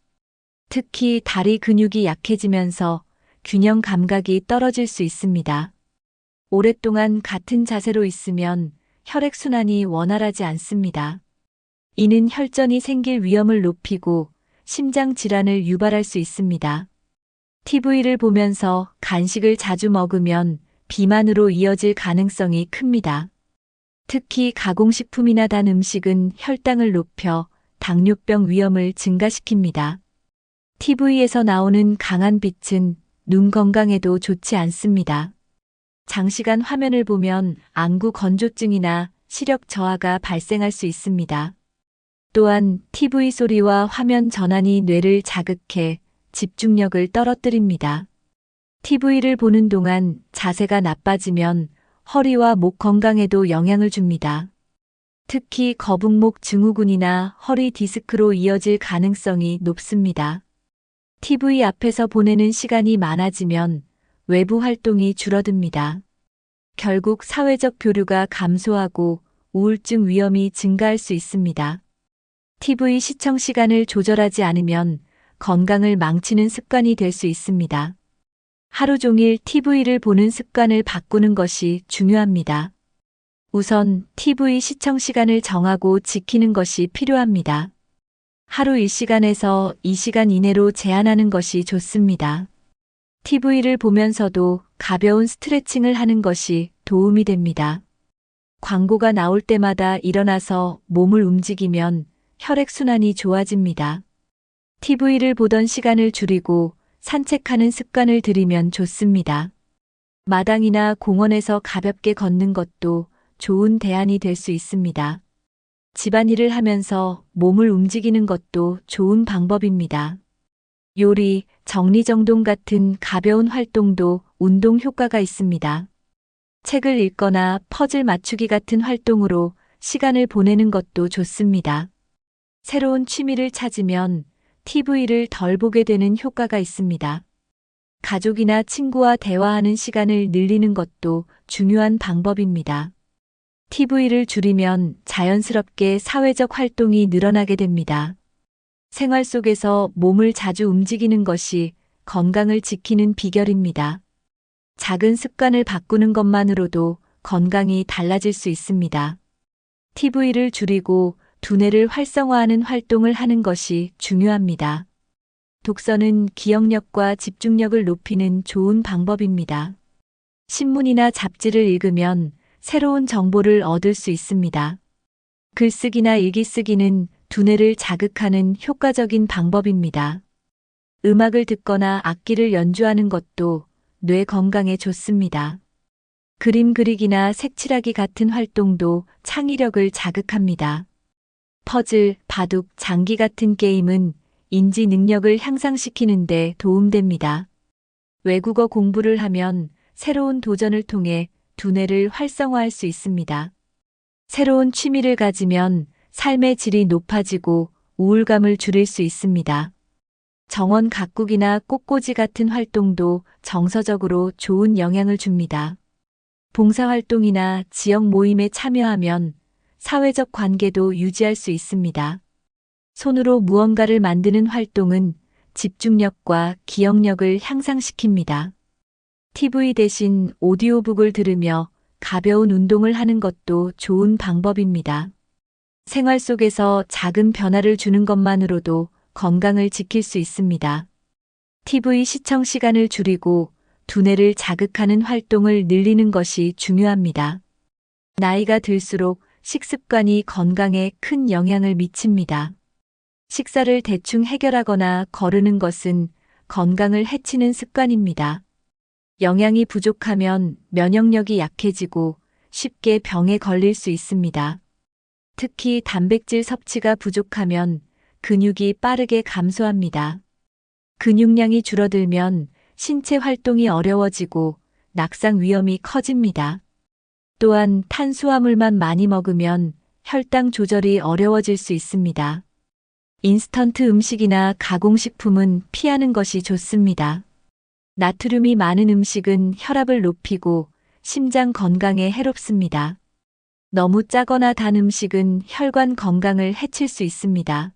특히 다리 근육이 약해지면서 균형 감각이 떨어질 수 있습니다. 오랫동안 같은 자세로 있으면 혈액순환이 원활하지 않습니다. 이는 혈전이 생길 위험을 높이고 심장 질환을 유발할 수 있습니다. TV를 보면서 간식을 자주 먹으면 비만으로 이어질 가능성이 큽니다. 특히 가공식품이나 단 음식은 혈당을 높여 당뇨병 위험을 증가시킵니다. TV에서 나오는 강한 빛은 눈 건강에도 좋지 않습니다. 장시간 화면을 보면 안구 건조증이나 시력 저하가 발생할 수 있습니다. 또한 TV 소리와 화면 전환이 뇌를 자극해 집중력을 떨어뜨립니다. TV를 보는 동안 자세가 나빠지면 허리와 목 건강에도 영향을 줍니다. 특히 거북목 증후군이나 허리 디스크로 이어질 가능성이 높습니다. TV 앞에서 보내는 시간이 많아지면 외부 활동이 줄어듭니다. 결국 사회적 교류가 감소하고 우울증 위험이 증가할 수 있습니다. TV 시청 시간을 조절하지 않으면 건강을 망치는 습관이 될 수 있습니다. 하루 종일 TV를 보는 습관을 바꾸는 것이 중요합니다. 우선 TV 시청 시간을 정하고 지키는 것이 필요합니다. 하루 1시간에서 2시간 이내로 제한하는 것이 좋습니다. TV를 보면서도 가벼운 스트레칭을 하는 것이 도움이 됩니다. 광고가 나올 때마다 일어나서 몸을 움직이면 혈액순환이 좋아집니다. TV를 보던 시간을 줄이고 산책하는 습관을 들이면 좋습니다. 마당이나 공원에서 가볍게 걷는 것도 좋은 대안이 될 수 있습니다. 집안일을 하면서 몸을 움직이는 것도 좋은 방법입니다. 요리, 정리정돈 같은 가벼운 활동도 운동 효과가 있습니다. 책을 읽거나 퍼즐 맞추기 같은 활동으로 시간을 보내는 것도 좋습니다. 새로운 취미를 찾으면 TV를 덜 보게 되는 효과가 있습니다. 가족이나 친구와 대화하는 시간을 늘리는 것도 중요한 방법입니다. TV를 줄이면 자연스럽게 사회적 활동이 늘어나게 됩니다. 생활 속에서 몸을 자주 움직이는 것이 건강을 지키는 비결입니다. 작은 습관을 바꾸는 것만으로도 건강이 달라질 수 있습니다. TV를 줄이고 두뇌를 활성화하는 활동을 하는 것이 중요합니다. 독서는 기억력과 집중력을 높이는 좋은 방법입니다. 신문이나 잡지를 읽으면 새로운 정보를 얻을 수 있습니다. 글쓰기나 일기쓰기는 두뇌를 자극하는 효과적인 방법입니다. 음악을 듣거나 악기를 연주하는 것도 뇌 건강에 좋습니다. 그림 그리기나 색칠하기 같은 활동도 창의력을 자극합니다. 퍼즐, 바둑, 장기 같은 게임은 인지 능력을 향상시키는 데 도움됩니다. 외국어 공부를 하면 새로운 도전을 통해 두뇌를 활성화할 수 있습니다. 새로운 취미를 가지면 삶의 질이 높아지고 우울감을 줄일 수 있습니다. 정원 가꾸기나 꽃꽂이 같은 활동도 정서적으로 좋은 영향을 줍니다. 봉사활동이나 지역 모임에 참여하면 사회적 관계도 유지할 수 있습니다. 손으로 무언가를 만드는 활동은 집중력과 기억력을 향상시킵니다. TV 대신 오디오북을 들으며 가벼운 운동을 하는 것도 좋은 방법입니다. 생활 속에서 작은 변화를 주는 것만으로도 건강을 지킬 수 있습니다. TV 시청 시간을 줄이고 두뇌를 자극하는 활동을 늘리는 것이 중요합니다. 나이가 들수록 식습관이 건강에 큰 영향을 미칩니다. 식사를 대충 해결하거나 거르는 것은 건강을 해치는 습관입니다. 영양이 부족하면 면역력이 약해지고 쉽게 병에 걸릴 수 있습니다. 특히 단백질 섭취가 부족하면 근육이 빠르게 감소합니다. 근육량이 줄어들면 신체 활동이 어려워지고 낙상 위험이 커집니다. 또한 탄수화물만 많이 먹으면 혈당 조절이 어려워질 수 있습니다. 인스턴트 음식이나 가공식품은 피하는 것이 좋습니다. 나트륨이 많은 음식은 혈압을 높이고 심장 건강에 해롭습니다. 너무 짜거나 단 음식은 혈관 건강을 해칠 수 있습니다.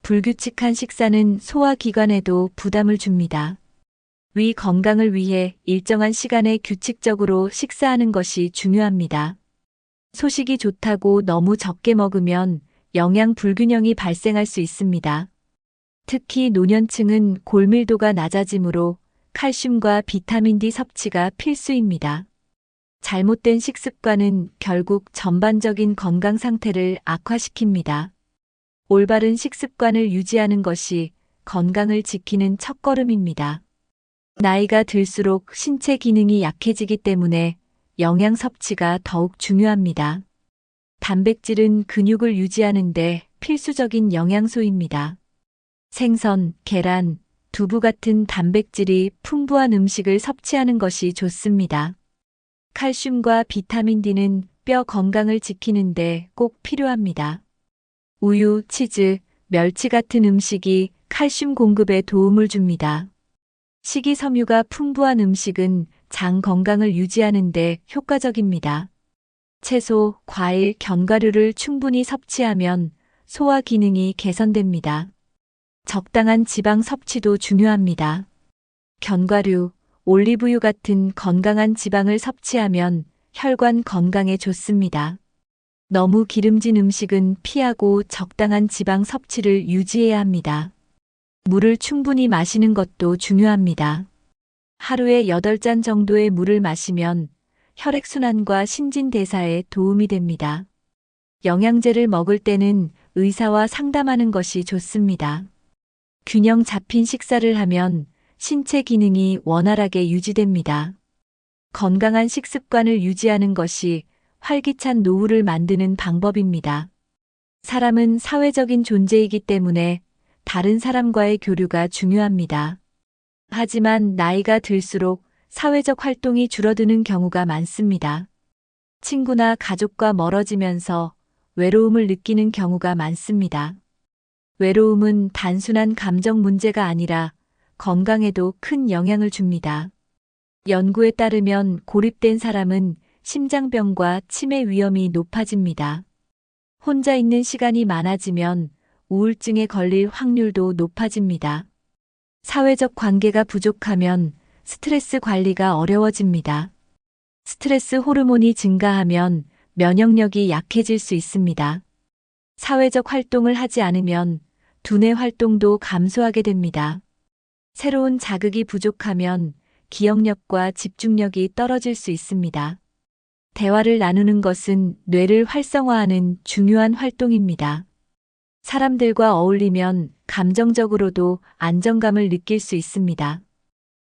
불규칙한 식사는 소화기관에도 부담을 줍니다. 위 건강을 위해 일정한 시간에 규칙적으로 식사하는 것이 중요합니다. 소식이 좋다고 너무 적게 먹으면 영양 불균형이 발생할 수 있습니다. 특히 노년층은 골밀도가 낮아지므로 칼슘과 비타민 D 섭취가 필수입니다. 잘못된 식습관은 결국 전반적인 건강 상태를 악화시킵니다. 올바른 식습관을 유지하는 것이 건강을 지키는 첫걸음입니다. 나이가 들수록 신체 기능이 약해지기 때문에 영양 섭취가 더욱 중요합니다. 단백질은 근육을 유지하는 데 필수적인 영양소입니다. 생선, 계란, 두부 같은 단백질이 풍부한 음식을 섭취하는 것이 좋습니다. 칼슘과 비타민 D는 뼈 건강을 지키는 데 꼭 필요합니다. 우유, 치즈, 멸치 같은 음식이 칼슘 공급에 도움을 줍니다. 식이섬유가 풍부한 음식은 장 건강을 유지하는 데 효과적입니다. 채소, 과일, 견과류를 충분히 섭취하면 소화 기능이 개선됩니다. 적당한 지방 섭취도 중요합니다. 견과류, 올리브유 같은 건강한 지방을 섭취하면 혈관 건강에 좋습니다. 너무 기름진 음식은 피하고 적당한 지방 섭취를 유지해야 합니다. 물을 충분히 마시는 것도 중요합니다. 하루에 8잔 정도의 물을 마시면 혈액순환과 신진대사에 도움이 됩니다. 영양제를 먹을 때는 의사와 상담하는 것이 좋습니다. 균형 잡힌 식사를 하면 신체 기능이 원활하게 유지됩니다. 건강한 식습관을 유지하는 것이 활기찬 노후를 만드는 방법입니다. 사람은 사회적인 존재이기 때문에 다른 사람과의 교류가 중요합니다. 하지만 나이가 들수록 사회적 활동이 줄어드는 경우가 많습니다. 친구나 가족과 멀어지면서 외로움을 느끼는 경우가 많습니다. 외로움은 단순한 감정 문제가 아니라 건강에도 큰 영향을 줍니다. 연구에 따르면 고립된 사람은 심장병과 치매 위험이 높아집니다. 혼자 있는 시간이 많아지면 우울증에 걸릴 확률도 높아집니다. 사회적 관계가 부족하면 스트레스 관리가 어려워집니다. 스트레스 호르몬이 증가하면 면역력이 약해질 수 있습니다. 사회적 활동을 하지 않으면 두뇌 활동도 감소하게 됩니다. 새로운 자극이 부족하면 기억력과 집중력이 떨어질 수 있습니다. 대화를 나누는 것은 뇌를 활성화하는 중요한 활동입니다. 사람들과 어울리면 감정적으로도 안정감을 느낄 수 있습니다.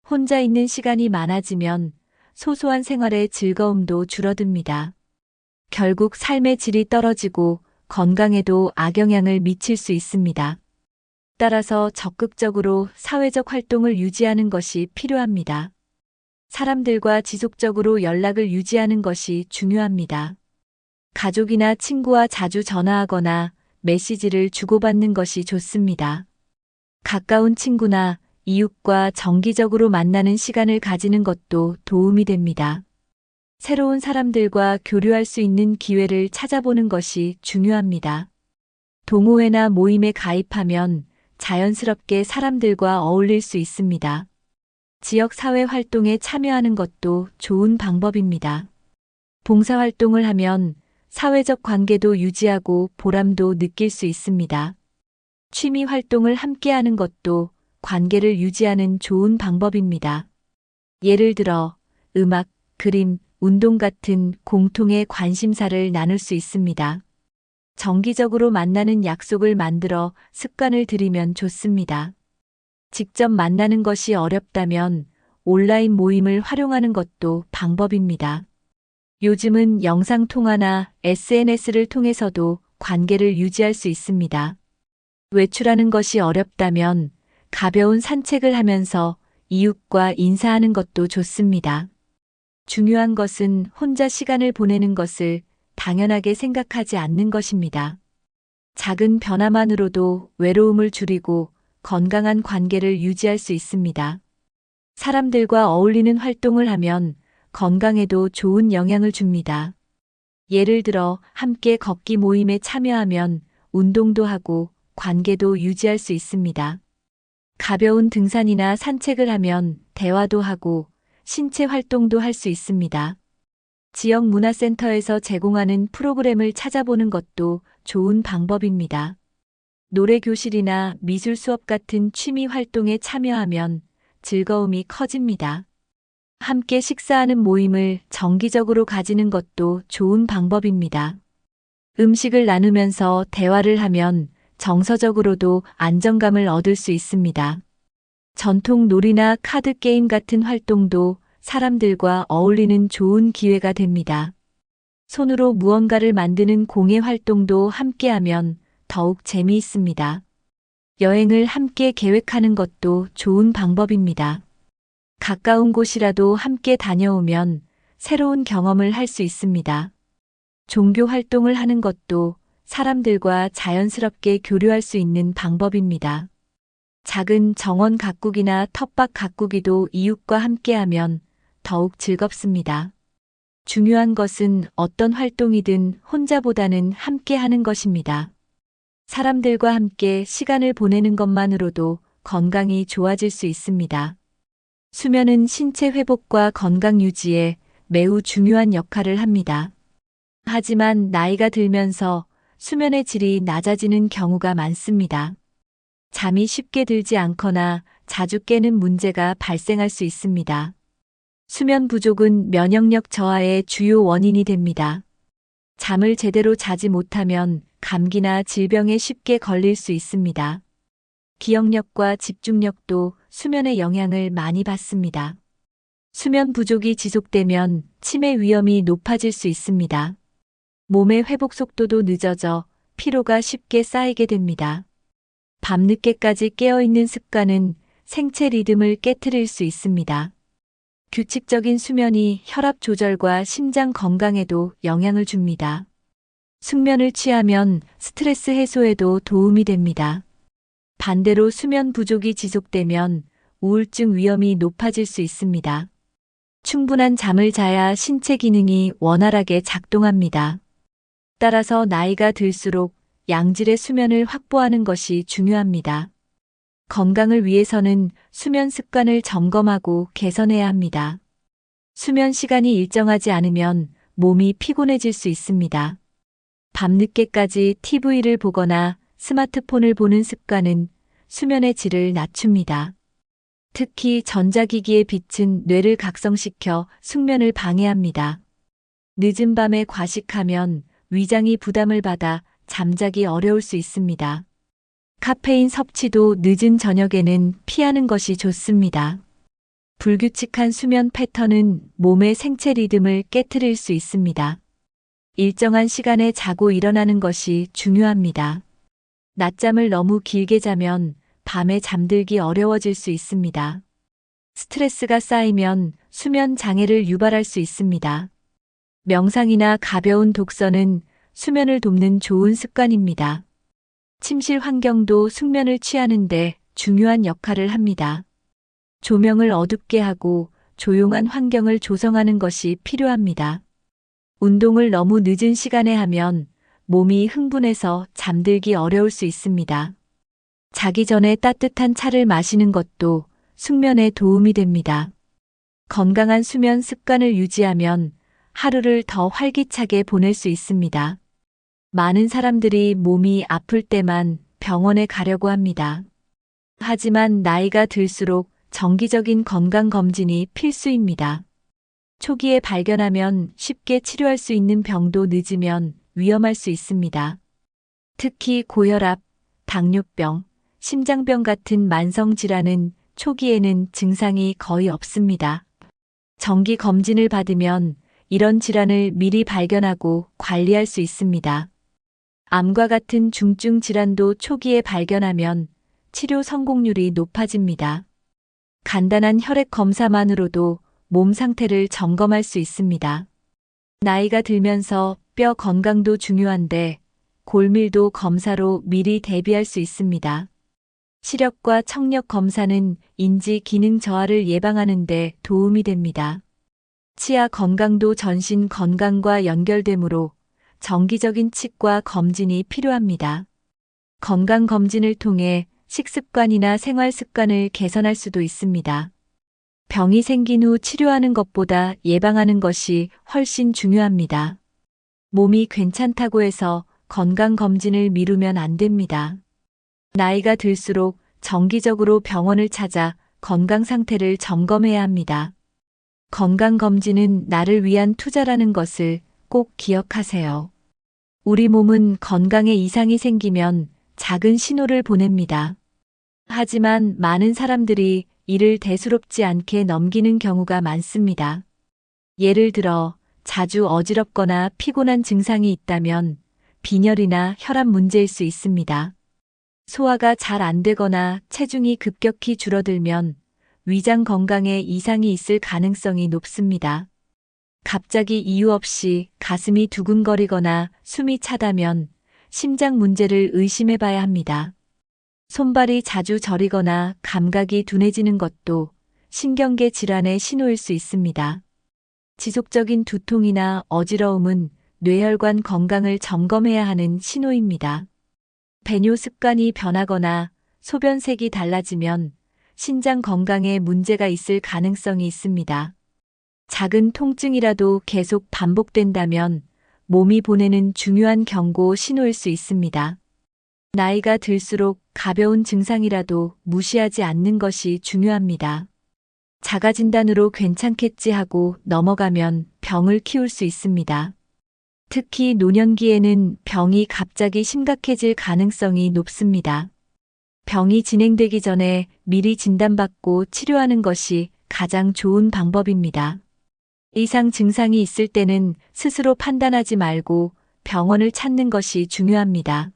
혼자 있는 시간이 많아지면 소소한 생활의 즐거움도 줄어듭니다. 결국 삶의 질이 떨어지고 건강에도 악영향을 미칠 수 있습니다. 따라서 적극적으로 사회적 활동을 유지하는 것이 필요합니다. 사람들과 지속적으로 연락을 유지하는 것이 중요합니다. 가족이나 친구와 자주 전화하거나 메시지를 주고받는 것이 좋습니다. 가까운 친구나 이웃과 정기적으로 만나는 시간을 가지는 것도 도움이 됩니다. 새로운 사람들과 교류할 수 있는 기회를 찾아보는 것이 중요합니다. 동호회나 모임에 가입하면 자연스럽게 사람들과 어울릴 수 있습니다. 지역 사회 활동에 참여하는 것도 좋은 방법입니다. 봉사활동을 하면 사회적 관계도 유지하고 보람도 느낄 수 있습니다. 취미 활동을 함께하는 것도 관계를 유지하는 좋은 방법입니다. 예를 들어 음악, 그림, 운동 같은 공통의 관심사를 나눌 수 있습니다. 정기적으로 만나는 약속을 만들어 습관을 들이면 좋습니다. 직접 만나는 것이 어렵다면 온라인 모임을 활용하는 것도 방법입니다. 요즘은 영상통화나 SNS를 통해서도 관계를 유지할 수 있습니다. 외출하는 것이 어렵다면 가벼운 산책을 하면서 이웃과 인사하는 것도 좋습니다. 중요한 것은 혼자 시간을 보내는 것을 당연하게 생각하지 않는 것입니다. 작은 변화만으로도 외로움을 줄이고 건강한 관계를 유지할 수 있습니다. 사람들과 어울리는 활동을 하면 건강에도 좋은 영향을 줍니다. 예를 들어 함께 걷기 모임에 참여하면 운동도 하고 관계도 유지할 수 있습니다. 가벼운 등산이나 산책을 하면 대화도 하고 신체 활동도 할 수 있습니다. 지역 문화센터에서 제공하는 프로그램을 찾아보는 것도 좋은 방법입니다. 노래 교실이나 미술 수업 같은 취미 활동에 참여하면 즐거움이 커집니다. 함께 식사하는 모임을 정기적으로 가지는 것도 좋은 방법입니다. 음식을 나누면서 대화를 하면 정서적으로도 안정감을 얻을 수 있습니다. 전통 놀이나 카드 게임 같은 활동도 사람들과 어울리는 좋은 기회가 됩니다. 손으로 무언가를 만드는 공예 활동도 함께하면 더욱 재미있습니다. 여행을 함께 계획하는 것도 좋은 방법입니다. 가까운 곳이라도 함께 다녀오면 새로운 경험을 할 수 있습니다. 종교 활동을 하는 것도 사람들과 자연스럽게 교류할 수 있는 방법입니다. 작은 정원 가꾸기나 텃밭 가꾸기도 이웃과 함께하면 더욱 즐겁습니다. 중요한 것은 어떤 활동이든 혼자보다는 함께하는 것입니다. 사람들과 함께 시간을 보내는 것만으로도 건강이 좋아질 수 있습니다. 수면은 신체 회복과 건강 유지에 매우 중요한 역할을 합니다. 하지만 나이가 들면서 수면의 질이 낮아지는 경우가 많습니다. 잠이 쉽게 들지 않거나 자주 깨는 문제가 발생할 수 있습니다. 수면 부족은 면역력 저하의 주요 원인이 됩니다. 잠을 제대로 자지 못하면 감기나 질병에 쉽게 걸릴 수 있습니다. 기억력과 집중력도 수면의 영향을 많이 받습니다. 수면 부족이 지속되면 치매 위험이 높아질 수 있습니다. 몸의 회복 속도도 늦어져 피로가 쉽게 쌓이게 됩니다. 밤늦게까지 깨어있는 습관은 생체 리듬을 깨트릴 수 있습니다. 규칙적인 수면이 혈압 조절과 심장 건강에도 영향을 줍니다. 숙면을 취하면 스트레스 해소에도 도움이 됩니다. 반대로 수면 부족이 지속되면 우울증 위험이 높아질 수 있습니다. 충분한 잠을 자야 신체 기능이 원활하게 작동합니다. 따라서 나이가 들수록 양질의 수면을 확보하는 것이 중요합니다. 건강을 위해서는 수면 습관을 점검하고 개선해야 합니다. 수면 시간이 일정하지 않으면 몸이 피곤해질 수 있습니다. 밤늦게까지 TV를 보거나 스마트폰을 보는 습관은 수면의 질을 낮춥니다. 특히 전자기기의 빛은 뇌를 각성시켜 숙면을 방해합니다. 늦은 밤에 과식하면 위장이 부담을 받아 잠자기 어려울 수 있습니다. 카페인 섭취도 늦은 저녁에는 피하는 것이 좋습니다. 불규칙한 수면 패턴은 몸의 생체 리듬을 깨트릴 수 있습니다. 일정한 시간에 자고 일어나는 것이 중요합니다. 낮잠을 너무 길게 자면 밤에 잠들기 어려워질 수 있습니다. 스트레스가 쌓이면 수면 장애를 유발할 수 있습니다. 명상이나 가벼운 독서는 수면을 돕는 좋은 습관입니다. 침실 환경도 숙면을 취하는데 중요한 역할을 합니다. 조명을 어둡게 하고 조용한 환경을 조성하는 것이 필요합니다. 운동을 너무 늦은 시간에 하면 몸이 흥분해서 잠들기 어려울 수 있습니다. 자기 전에 따뜻한 차를 마시는 것도 숙면에 도움이 됩니다. 건강한 수면 습관을 유지하면 하루를 더 활기차게 보낼 수 있습니다. 많은 사람들이 몸이 아플 때만 병원에 가려고 합니다. 하지만 나이가 들수록 정기적인 건강검진이 필수입니다. 초기에 발견하면 쉽게 치료할 수 있는 병도 늦으면 위험할 수 있습니다. 특히 고혈압, 당뇨병, 심장병 같은 만성질환은 초기에는 증상이 거의 없습니다. 정기 검진을 받으면 이런 질환을 미리 발견하고 관리할 수 있습니다. 암과 같은 중증 질환도 초기에 발견하면 치료 성공률이 높아집니다. 간단한 혈액 검사만으로도 몸 상태를 점검할 수 있습니다. 나이가 들면서 뼈 건강도 중요한데 골밀도 검사로 미리 대비할 수 있습니다. 시력과 청력 검사는 인지 기능 저하를 예방하는 데 도움이 됩니다. 치아 건강도 전신 건강과 연결되므로 정기적인 치과 검진이 필요합니다. 건강검진을 통해 식습관이나 생활 습관을 개선할 수도 있습니다. 병이 생긴 후 치료하는 것보다 예방하는 것이 훨씬 중요합니다. 몸이 괜찮다고 해서 건강검진을 미루면 안 됩니다. 나이가 들수록 정기적으로 병원을 찾아 건강 상태를 점검해야 합니다. 건강검진은 나를 위한 투자라는 것을 꼭 기억하세요. 우리 몸은 건강에 이상이 생기면 작은 신호를 보냅니다. 하지만 많은 사람들이 이를 대수롭지 않게 넘기는 경우가 많습니다. 예를 들어 자주 어지럽거나 피곤한 증상이 있다면 빈혈이나 혈압 문제일 수 있습니다. 소화가 잘 안 되거나 체중이 급격히 줄어들면 위장 건강에 이상이 있을 가능성이 높습니다. 갑자기 이유 없이 가슴이 두근거리거나 숨이 차다면 심장 문제를 의심해 봐야 합니다. 손발이 자주 저리거나 감각이 둔해지는 것도 신경계 질환의 신호일 수 있습니다. 지속적인 두통이나 어지러움은 뇌혈관 건강을 점검해야 하는 신호입니다. 배뇨 습관이 변하거나 소변색이 달라지면 신장 건강에 문제가 있을 가능성이 있습니다. 작은 통증이라도 계속 반복된다면 몸이 보내는 중요한 경고 신호일 수 있습니다. 나이가 들수록 가벼운 증상이라도 무시하지 않는 것이 중요합니다. 자가진단으로 괜찮겠지 하고 넘어가면 병을 키울 수 있습니다. 특히 노년기에는 병이 갑자기 심각해질 가능성이 높습니다. 병이 진행되기 전에 미리 진단받고 치료하는 것이 가장 좋은 방법입니다. 이상 증상이 있을 때는 스스로 판단하지 말고 병원을 찾는 것이 중요합니다.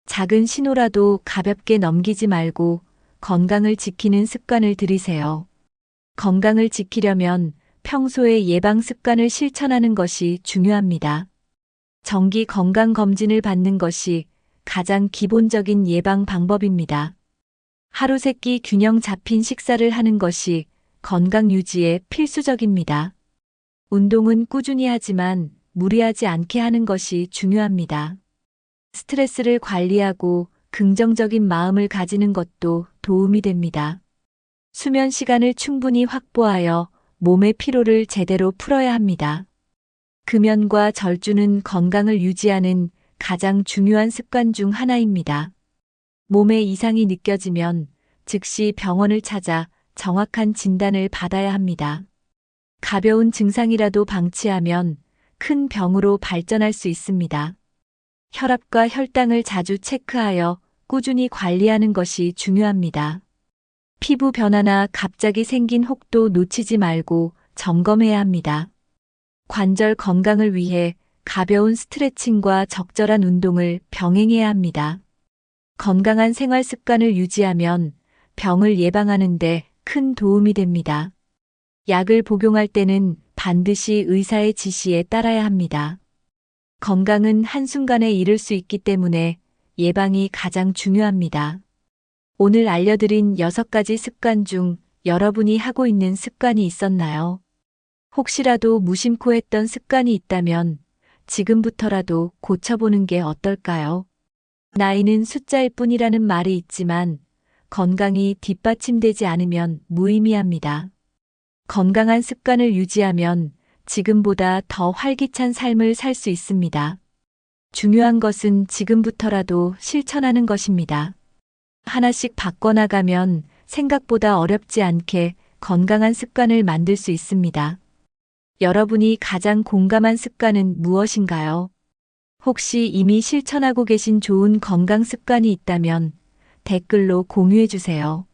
작은 신호라도 가볍게 넘기지 말고 건강을 지키는 습관을 들이세요. 건강을 지키려면 평소에 예방 습관을 실천하는 것이 중요합니다. 정기 건강검진을 받는 것이 가장 기본적인 예방 방법입니다. 하루 세 끼 균형 잡힌 식사를 하는 것이 건강 유지에 필수적입니다. 운동은 꾸준히 하지만 무리하지 않게 하는 것이 중요합니다. 스트레스를 관리하고 긍정적인 마음을 가지는 것도 도움이 됩니다. 수면 시간을 충분히 확보하여 몸의 피로를 제대로 풀어야 합니다. 금연과 절주는 건강을 유지하는 가장 중요한 습관 중 하나입니다. 몸에 이상이 느껴지면 즉시 병원을 찾아 정확한 진단을 받아야 합니다. 가벼운 증상이라도 방치하면 큰 병으로 발전할 수 있습니다. 혈압과 혈당을 자주 체크하여 꾸준히 관리하는 것이 중요합니다. 피부 변화나 갑자기 생긴 혹도 놓치지 말고 점검해야 합니다. 관절 건강을 위해 가벼운 스트레칭과 적절한 운동을 병행해야 합니다. 건강한 생활 습관을 유지하면 병을 예방하는데 큰 도움이 됩니다. 약을 복용할 때는 반드시 의사의 지시에 따라야 합니다. 건강은 한순간에 이룰 수 있기 때문에 예방이 가장 중요합니다. 오늘 알려드린 6가지 습관 중 여러분이 하고 있는 습관이 있었나요? 혹시라도 무심코 했던 습관이 있다면 지금부터라도 고쳐보는 게 어떨까요? 나이는 숫자일 뿐이라는 말이 있지만 건강이 뒷받침되지 않으면 무의미합니다. 건강한 습관을 유지하면 지금보다 더 활기찬 삶을 살 수 있습니다. 중요한 것은 지금부터라도 실천하는 것입니다. 하나씩 바꿔나가면 생각보다 어렵지 않게 건강한 습관을 만들 수 있습니다. 여러분이 가장 공감한 습관은 무엇인가요? 혹시 이미 실천하고 계신 좋은 건강 습관이 있다면 댓글로 공유해 주세요.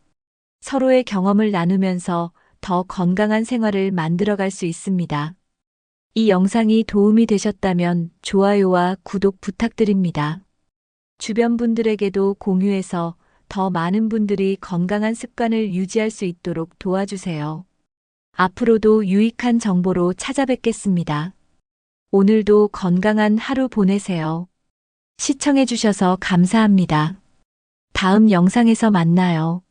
서로의 경험을 나누면서 더 건강한 생활을 만들어갈 수 있습니다. 이 영상이 도움이 되셨다면 좋아요와 구독 부탁드립니다. 주변 분들에게도 공유해서 더 많은 분들이 건강한 습관을 유지할 수 있도록 도와주세요. 앞으로도 유익한 정보로 찾아뵙겠습니다. 오늘도 건강한 하루 보내세요. 시청해주셔서 감사합니다. 다음 영상에서 만나요.